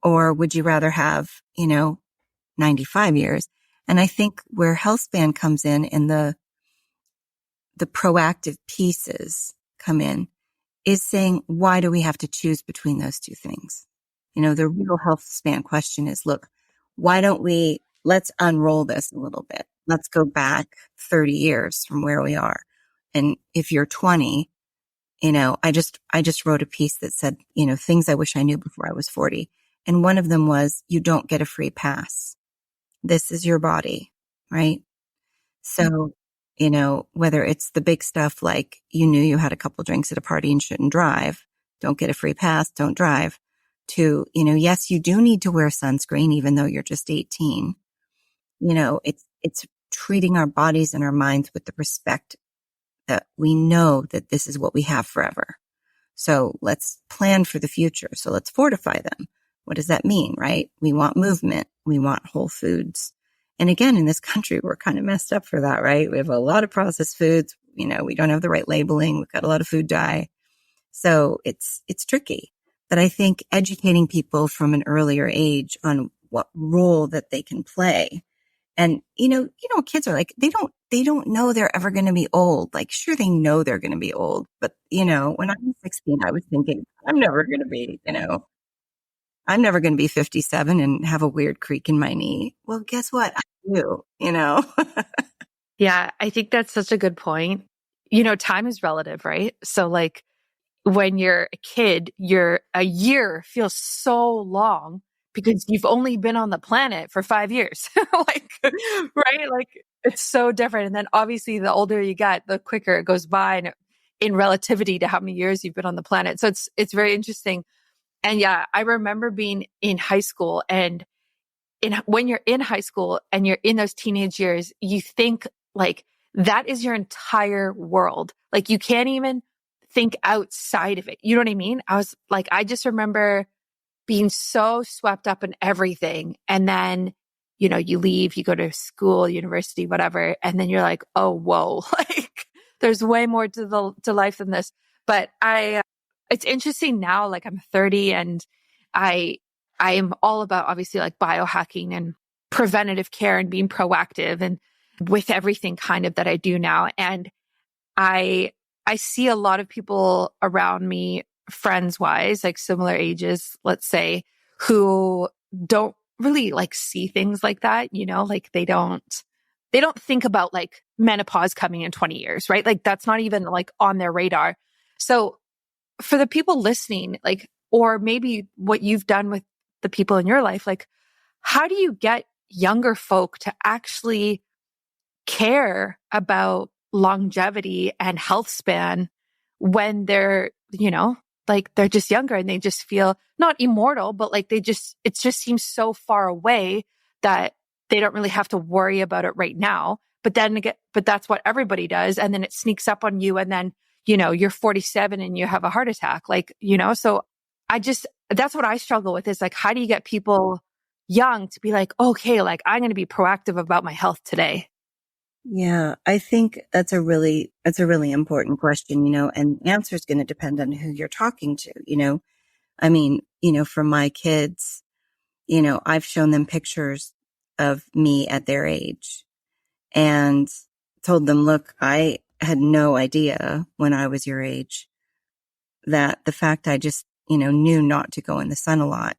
Or would you rather have, 95 years? And I think where healthspan comes in and the proactive pieces come in is saying, why do we have to choose between those two things? The real healthspan question is, look, why don't let's unroll this a little bit. Let's go back 30 years from where we are. And if you're 20, I just wrote a piece that said, things I wish I knew before I was 40. And one of them was, you don't get a free pass. This is your body, right? So, whether it's the big stuff like you knew you had a couple drinks at a party and shouldn't drive, don't get a free pass, don't drive, to, yes, you do need to wear sunscreen even though you're just 18. It's treating our bodies and our minds with the respect that we know that this is what we have forever. So let's plan for the future. So let's fortify them. What does that mean, right? We want movement. We want whole foods. And again, in this country, we're kind of messed up for that, right? We have a lot of processed foods. We don't have the right labeling. We've got a lot of food dye. So it's tricky. But I think educating people from an earlier age on what role that they can play. And, kids are like, they don't know they're ever going to be old. Like, sure, they know they're going to be old. But, when I was 16, I was thinking, I'm never going to be, I'm never going to be 57 and have a weird creak in my knee. Well, guess what? I do, Yeah, I think that's such a good point. Time is relative, right? So like when you're a kid, a year feels so long because you've only been on the planet for 5 years. Like, right? Like it's so different. And then obviously the older you get, the quicker it goes by, and in relativity to how many years you've been on the planet. So it's very interesting. And yeah, I remember being in high school, and when you're in high school and you're in those teenage years, you think like that is your entire world. Like you can't even think outside of it. You know what I mean? I just remember being so swept up in everything. And then, you leave, you go to school, university, whatever. And then you're like, oh, whoa, like there's way more to life than this. But it's interesting now, like I'm 30 and I am all about obviously like biohacking and preventative care and being proactive and with everything kind of that I do now. And I see a lot of people around me, friends wise, like similar ages, let's say, who don't really like see things like that, like they don't think about like menopause coming in 20 years, right? Like that's not even like on their radar. So for the people listening, like, or maybe what you've done with the people in your life, like, how do you get younger folk to actually care about longevity and health span when they're, like they're just younger and they just feel not immortal, but like it just seems so far away that they don't really have to worry about it right now. But then again, but that's what everybody does. And then it sneaks up on you. And then, you're 47 and you have a heart attack. Like, so that's what I struggle with is like, how do you get people young to be like, okay, like I'm going to be proactive about my health today? Yeah, I think that's a really important question, and the answer is going to depend on who you're talking to. I mean, for my kids, I've shown them pictures of me at their age and told them, look, I had no idea when I was your age that the fact I just, knew not to go in the sun a lot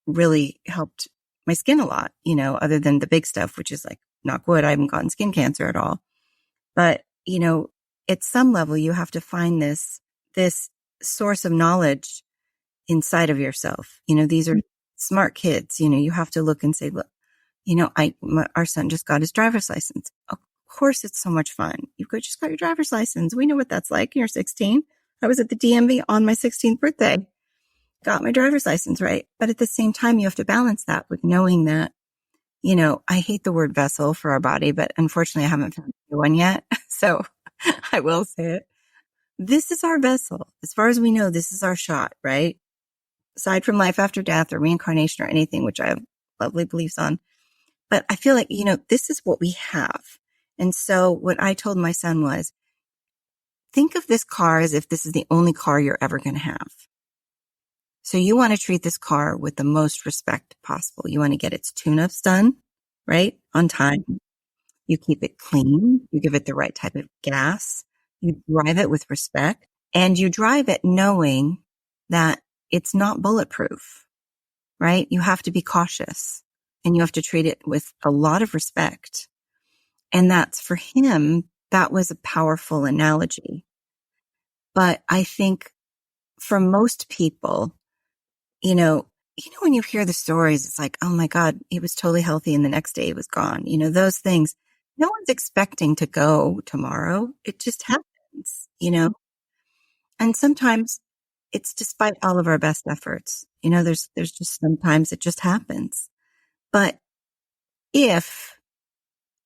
really helped my skin a lot, other than the big stuff, which is like knock wood, I haven't gotten skin cancer at all. But, at some level, you have to find this source of knowledge inside of yourself. These are smart kids. You have to look and say, look, our son just got his driver's license. Of course, it's so much fun. Just got your driver's license. We know what that's like. You're 16. I was at the DMV on my 16th birthday. Got my driver's license, right? But at the same time, you have to balance that with knowing that, I hate the word vessel for our body, but unfortunately I haven't found one yet. So I will say it. This is our vessel. As far as we know, this is our shot, right? Aside from life after death or reincarnation or anything, which I have lovely beliefs on. But I feel like, this is what we have. And so what I told my son was, think of this car as if this is the only car you're ever going to have. So you want to treat this car with the most respect possible. You want to get its tune-ups done, right? On time. You keep it clean. You give it the right type of gas. You drive it with respect, and you drive it knowing that it's not bulletproof, right? You have to be cautious, and you have to treat it with a lot of respect. And that's, for him, that was a powerful analogy. But I think for most people, when you hear the stories, it's like, oh my God, he was totally healthy and the next day he was gone. Those things, no one's expecting to go tomorrow. It just happens, and sometimes it's despite all of our best efforts. There's just sometimes it just happens. But if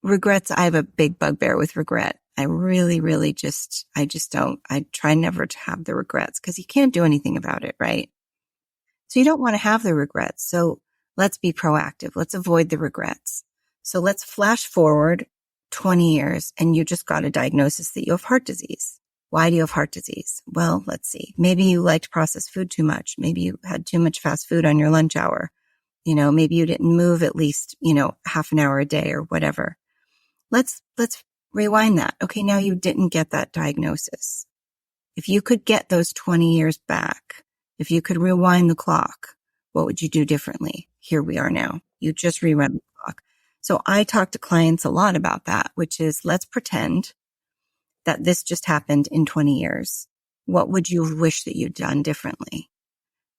regrets, I have a big bugbear with regret. I really, really I try never to have the regrets because you can't do anything about it, right? So you don't want to have the regrets. So let's be proactive. Let's avoid the regrets. So let's flash forward 20 years and you just got a diagnosis that you have heart disease. Why do you have heart disease? Well, let's see. Maybe you liked processed food too much. Maybe you had too much fast food on your lunch hour. Maybe you didn't move at least, half an hour a day or whatever. Let's rewind that. Okay. Now you didn't get that diagnosis. If you could get those 20 years back, if you could rewind the clock, what would you do differently? Here we are now. You just rewound the clock. So I talk to clients a lot about that, which is, let's pretend that this just happened in 20 years. What would you wish that you'd done differently?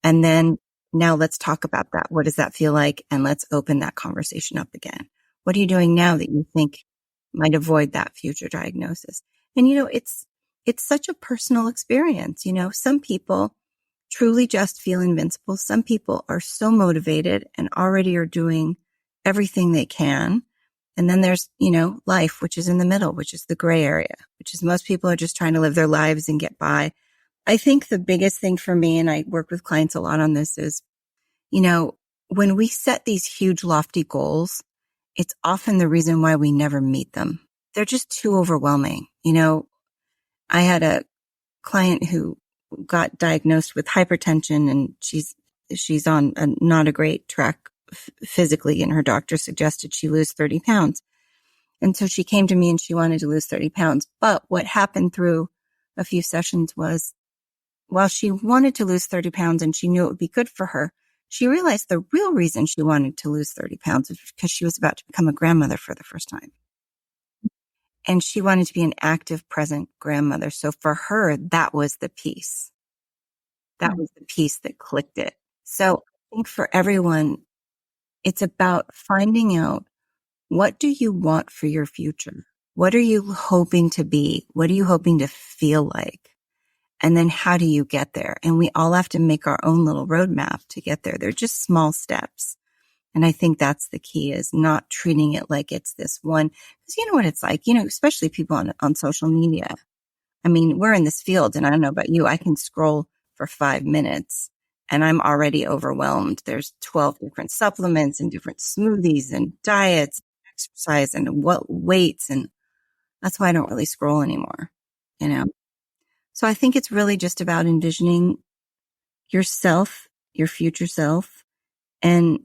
And then now let's talk about that. What does that feel like? And let's open that conversation up again. What are you doing now that you think might avoid that future diagnosis? And it's such a personal experience. Some people truly just feel invincible. Some people are so motivated and already are doing everything they can. And then there's, life, which is in the middle, which is the gray area, which is most people are just trying to live their lives and get by. I think the biggest thing for me, and I work with clients a lot on this, is, when we set these huge, lofty goals, it's often the reason why we never meet them. They're just too overwhelming. I had a client who got diagnosed with hypertension, and she's on not a great track physically, and her doctor suggested she lose 30 pounds. And so she came to me and she wanted to lose 30 pounds. But what happened through a few sessions was, while she wanted to lose 30 pounds and she knew it would be good for her, she realized the real reason she wanted to lose 30 pounds was because she was about to become a grandmother for the first time. And she wanted to be an active, present grandmother. So for her, that was the piece. That was the piece that clicked it. So I think for everyone, it's about finding out, what do you want for your future? What are you hoping to be? What are you hoping to feel like? And then how do you get there? And we all have to make our own little roadmap to get there. They're just small steps. And I think that's the key, is not treating it like it's this one. Because you know what it's like, especially people on social media. I mean, we're in this field, and I don't know about you, I can scroll for 5 minutes and I'm already overwhelmed. There's 12 different supplements and different smoothies and diets, exercise and what weights. And that's why I don't really scroll anymore, So I think it's really just about envisioning yourself, your future self, and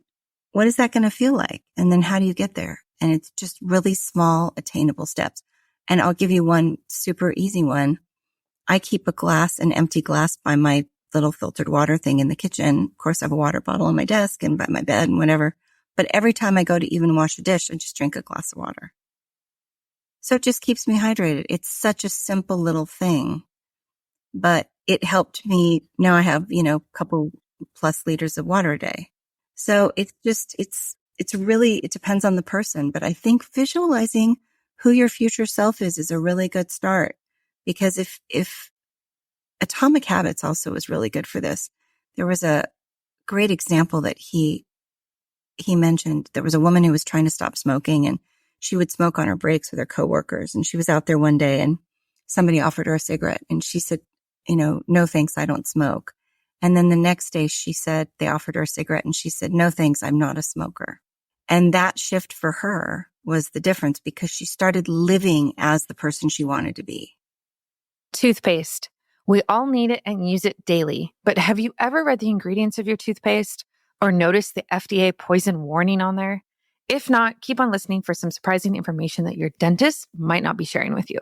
what is that going to feel like? And then how do you get there? And it's just really small, attainable steps. And I'll give you one super easy one. I keep an empty glass by my little filtered water thing in the kitchen. Of course, I have a water bottle on my desk and by my bed and whatever. But every time I go to even wash a dish, I just drink a glass of water. So it just keeps me hydrated. It's such a simple little thing, but it helped me. Now I have, a couple plus liters of water a day. So it's really, it depends on the person, but I think visualizing who your future self is a really good start, because if Atomic Habits also is really good for this. There was a great example that he mentioned. There was a woman who was trying to stop smoking, and she would smoke on her breaks with her coworkers. And she was out there one day and somebody offered her a cigarette, and she said, no thanks, I don't smoke. And then the next day she said, they offered her a cigarette and she said, no thanks, I'm not a smoker. And that shift for her was the difference, because she started living as the person she wanted to be. Toothpaste. We all need it and use it daily. But have you ever read the ingredients of your toothpaste or noticed the FDA poison warning on there? If not, keep on listening for some surprising information that your dentist might not be sharing with you.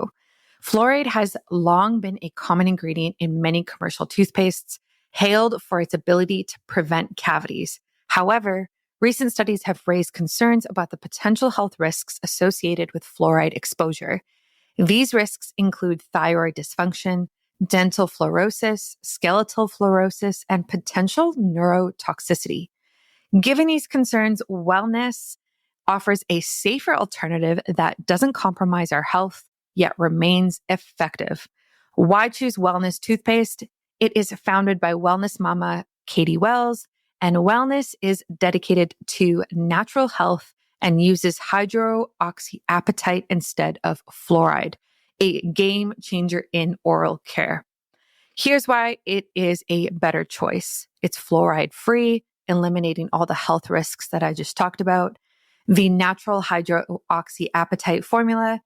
Fluoride has long been a common ingredient in many commercial toothpastes, hailed for its ability to prevent cavities. However, recent studies have raised concerns about the potential health risks associated with fluoride exposure. These risks include thyroid dysfunction, dental fluorosis, skeletal fluorosis, and potential neurotoxicity. Given these concerns, Wellness offers a safer alternative that doesn't compromise our health, yet remains effective. Why choose Wellness toothpaste? It is founded by Wellness Mama Katie Wells, and Wellness is dedicated to natural health and uses hydroxyapatite instead of fluoride, a game changer in oral care. Here's why it is a better choice. It's fluoride free, eliminating all the health risks that I just talked about. The natural hydroxyapatite formula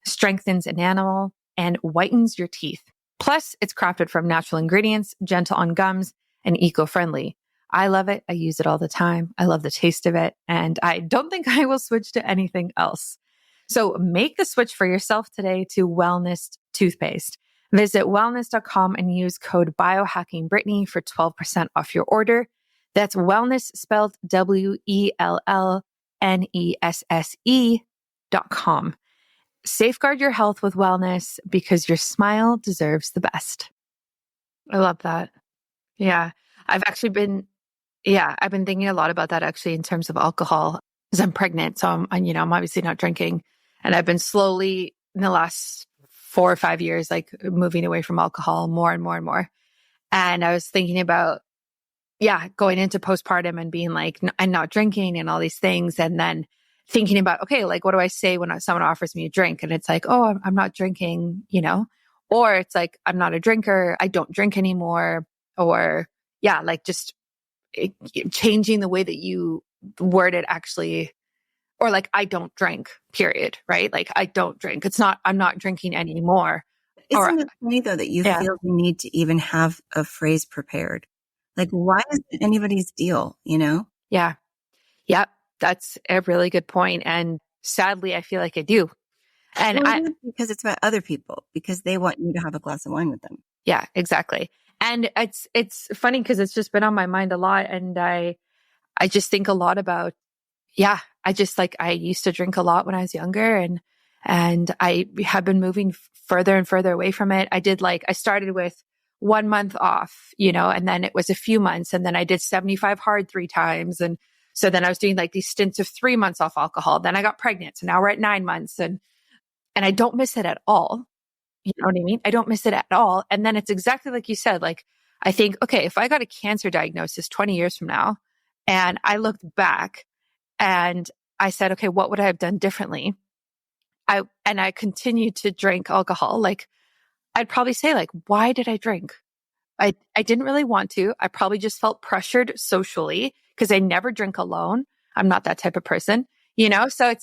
strengthens enamel and whitens your teeth. Plus, it's crafted from natural ingredients, gentle on gums, and eco-friendly. I love it. I use it all the time. I love the taste of it. And I don't think I will switch to anything else. So make the switch for yourself today to Wellness toothpaste. Visit wellness.com and use code biohackingbritney for 12% off your order. That's wellness spelled WELLNESSE.com. Safeguard your health with Wellness, because your smile deserves the best. I love that. Yeah. I've been thinking a lot about that actually in terms of alcohol, because I'm pregnant. So I'm obviously not drinking, and I've been slowly in the last 4 or 5 years, like moving away from alcohol more and more and more. And I was thinking about, going into postpartum and being like, I'm not drinking and all these things. And then thinking about, okay, like, what do I say when someone offers me a drink? And it's like, oh, I'm not drinking, or it's like, I'm not a drinker. I don't drink anymore. Or just changing the way that you word it actually, or like, I don't drink, period, right? Like, I don't drink. It's not, I'm not drinking anymore. Isn't it funny though that you feel the need to even have a phrase prepared? Like, why is it anybody's deal, Yeah. Yep. That's a really good point. And sadly, I feel like I do. And because it's about other people, because they want you to have a glass of wine with them. Yeah, exactly. And it's funny because it's just been on my mind a lot. And I just think a lot about, I used to drink a lot when I was younger, and I have been moving further and further away from it. I started with 1 month off, and then it was a few months, and then I did 75 hard 3 times. And so then I was doing like these stints of 3 months off alcohol. Then I got pregnant. So now we're at 9 months, and I don't miss it at all. You know what I mean? I don't miss it at all. And then it's exactly like you said, like, I think, okay, if I got a cancer diagnosis 20 years from now and I looked back and I said, okay, what would I have done differently? I continued to drink alcohol. Like, I'd probably say, like, why did I drink? I didn't really want to. I probably just felt pressured socially because I never drink alone. I'm not that type of person, So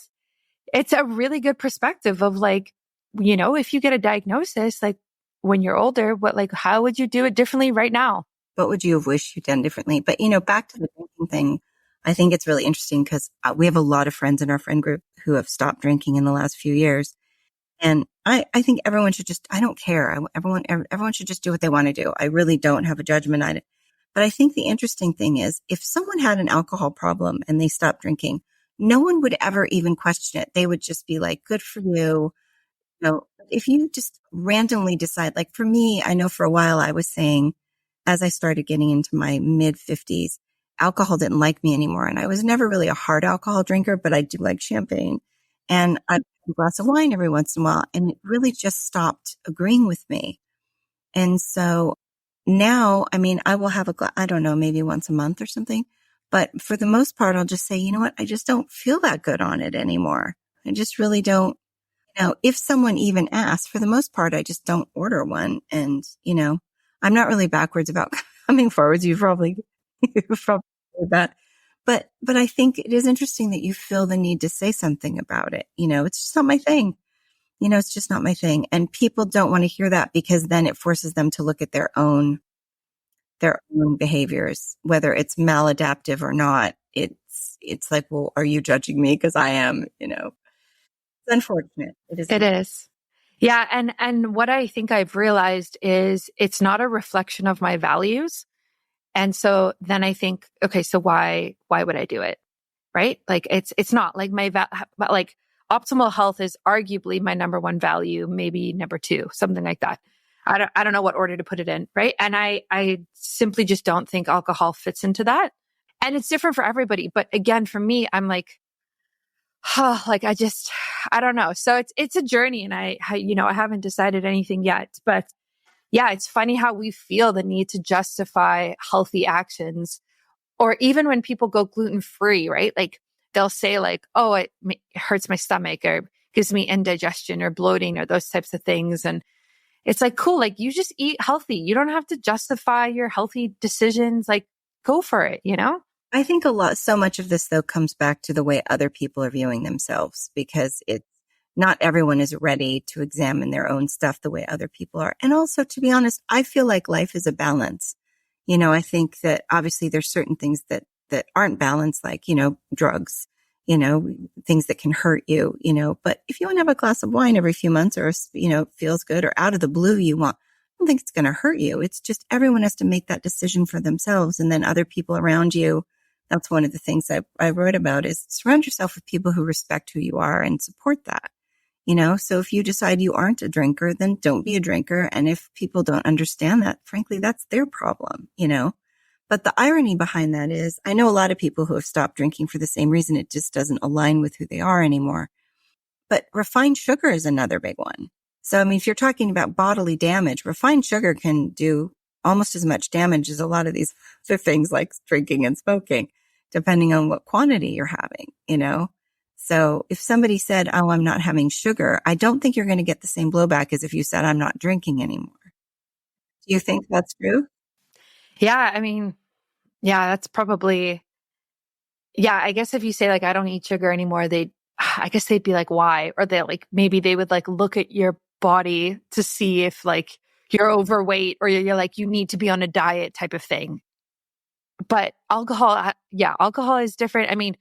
it's a really good perspective of like, if you get a diagnosis, like when you're older, how would you do it differently right now? What would you have wished you'd done differently? But, back to the drinking thing, I think it's really interesting because we have a lot of friends in our friend group who have stopped drinking in the last few years. And I think everyone should I don't care. Everyone should just do what they want to do. I really don't have a judgment on it. But I think the interesting thing is if someone had an alcohol problem and they stopped drinking, no one would ever even question it. They would just be like, good for you. If you just randomly decide, like for me, I know for a while I was saying, as I started getting into my mid 50s, alcohol didn't like me anymore. And I was never really a hard alcohol drinker, but I do like champagne. And I'd have a glass of wine every once in a while. And it really just stopped agreeing with me. And so now, I mean, I will have a glass, I don't know, maybe once a month or something. But for the most part, I'll just say, you know what? I just don't feel that good on it anymore. I just really don't. Now, if someone even asks, for the most part, I just don't order one. And, I'm not really backwards about coming forwards. You've probably heard that. But I think it is interesting that you feel the need to say something about it. It's just not my thing. It's just not my thing. And people don't want to hear that because then it forces them to look at their own behaviors, whether it's maladaptive or not. It's like, well, are you judging me? Because I am, It's unfortunate. It is. It is. Yeah. And what I think I've realized is it's not a reflection of my values. And so then I think, okay, so why would I do it? Right? Like it's not like like optimal health is arguably my number one value, maybe number two, something like that. I don't know what order to put it in. Right. And I simply just don't think alcohol fits into that. And it's different for everybody. But again, for me, I'm like, like I don't know. So it's a journey and I haven't decided anything yet, but yeah, it's funny how we feel the need to justify healthy actions or even when people go gluten free, right? Like they'll say like, oh, it hurts my stomach or gives me indigestion or bloating or those types of things. And it's like, cool. Like you just eat healthy. You don't have to justify your healthy decisions. Like go for it, I think so much of this though comes back to the way other people are viewing themselves because not everyone is ready to examine their own stuff the way other people are. And also, to be honest, I feel like life is a balance. I think that obviously there's certain things that aren't balanced, like, drugs, things that can hurt you, but if you want to have a glass of wine every few months or, feels good or out of the blue, I don't think it's going to hurt you. It's just everyone has to make that decision for themselves. And then other people around you. That's one of the things I wrote about is surround yourself with people who respect who you are and support that. So if you decide you aren't a drinker, then don't be a drinker. And if people don't understand that, frankly, that's their problem, But the irony behind that is I know a lot of people who have stopped drinking for the same reason. It just doesn't align with who they are anymore. But refined sugar is another big one. So, I mean, if you're talking about bodily damage, refined sugar can do almost as much damage as a lot of these other things like drinking and smoking, depending on what quantity you're having, So if somebody said, oh, I'm not having sugar, I don't think you're going to get the same blowback as if you said, I'm not drinking anymore. Do you think that's true? Yeah. I mean, yeah, that's probably, yeah, I guess if you say like, I don't eat sugar anymore, I guess they'd be like, why? Or maybe they would like look at your body to see if like you're overweight or you're like, you need to be on a diet type of thing. But alcohol is different. I mean,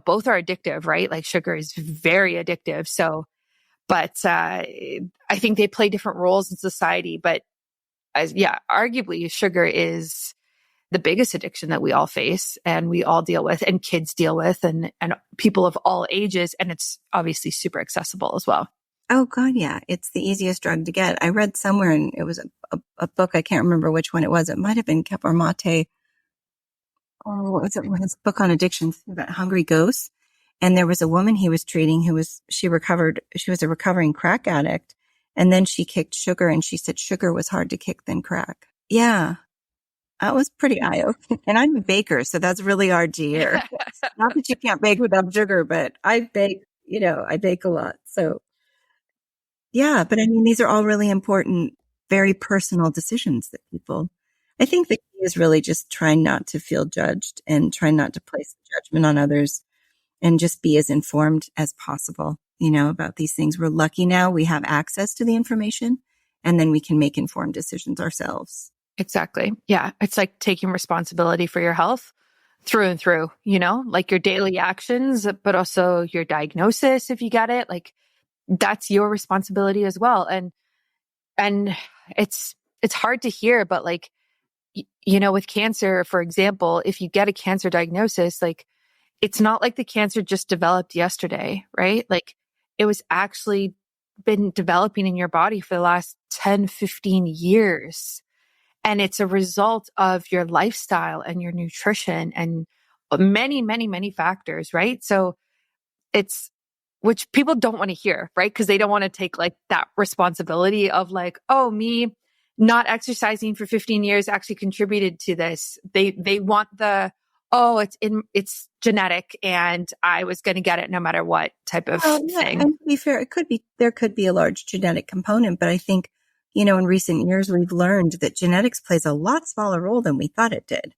both are addictive, right? Like sugar is very addictive. So, but I think they play different roles in society. But arguably sugar is the biggest addiction that we all face and we all deal with and kids deal with and people of all ages. And it's obviously super accessible as well. Oh God, yeah. It's the easiest drug to get. I read somewhere and it was a book. I can't remember which one it was. It might've been Mate. Oh, what was it? His book on addiction about hungry ghosts. And there was a woman he was treating she was a recovering crack addict. And then she kicked sugar and she said sugar was hard to kick than crack. Yeah. That was pretty eye-opening. And I'm a baker, so that's really hard to hear. Not that you can't bake without sugar, but I bake a lot. So yeah, but I mean, these are all really important, very personal decisions that I think the key is really just trying not to feel judged and trying not to place judgment on others and just be as informed as possible, about these things. We're lucky now we have access to the information and then we can make informed decisions ourselves. Exactly. Yeah. It's like taking responsibility for your health through and through, like your daily actions, but also your diagnosis, if you get it, like that's your responsibility as well. And it's hard to hear, but like with cancer, for example, if you get a cancer diagnosis, like it's not like the cancer just developed yesterday, right? Like it was actually been developing in your body for the last 10, 15 years. And it's a result of your lifestyle and your nutrition and many, many, many factors, right? So it's, which people don't want to hear, right? Because they don't want to take like that responsibility of like, oh, me not exercising for 15 years actually contributed to this. They want it's genetic and I was going to get it no matter what type of thing. And to be fair, there could be a large genetic component, but I think, in recent years, we've learned that genetics plays a lot smaller role than we thought it did.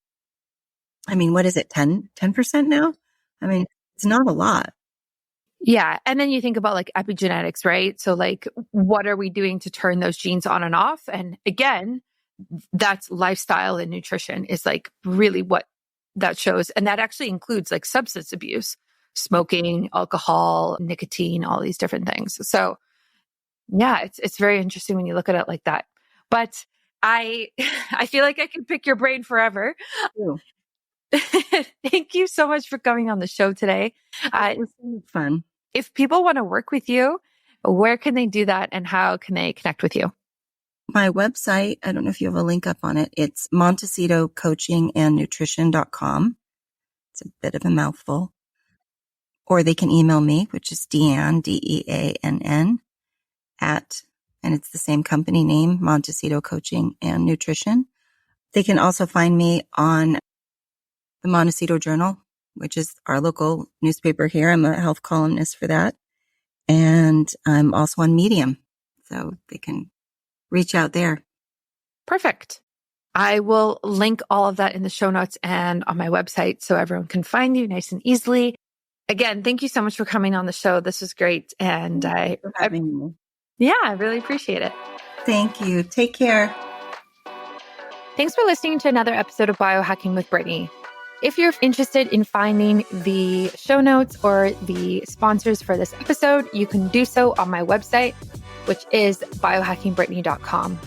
I mean, what is it? 10% now? I mean, it's not a lot. Yeah. And then you think about like epigenetics, right? So like, what are we doing to turn those genes on and off? And again, that's lifestyle and nutrition is like really what that shows. And that actually includes like substance abuse, smoking, alcohol, nicotine, all these different things. So yeah, it's very interesting when you look at it like that. But I feel like I can pick your brain forever. Thank you so much for coming on the show today. It was fun. If people want to work with you, where can they do that and how can they connect with you? My website, I don't know if you have a link up on it. It's montecitocoachingandnutrition.com. It's a bit of a mouthful. Or they can email me, which is Deann, Deann, and it's the same company name, Montecito Coaching and Nutrition. They can also find me on the Montecito Journal, which is our local newspaper here. I'm a health columnist for that. And I'm also on Medium, so they can reach out there. Perfect. I will link all of that in the show notes and on my website so everyone can find you nice and easily. Again, thank you so much for coming on the show. This was great. And I really appreciate it. Thank you. Take care. Thanks for listening to another episode of Biohacking with Brittany. If you're interested in finding the show notes or the sponsors for this episode, you can do so on my website, which is biohackingbrittany.com.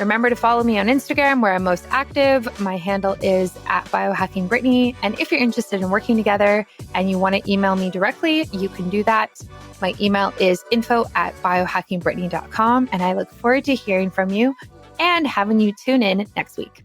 Remember to follow me on Instagram where I'm most active. My handle is @biohackingbrittany. And if you're interested in working together and you want to email me directly, you can do that. My email is info@biohackingbrittany.com. And I look forward to hearing from you and having you tune in next week.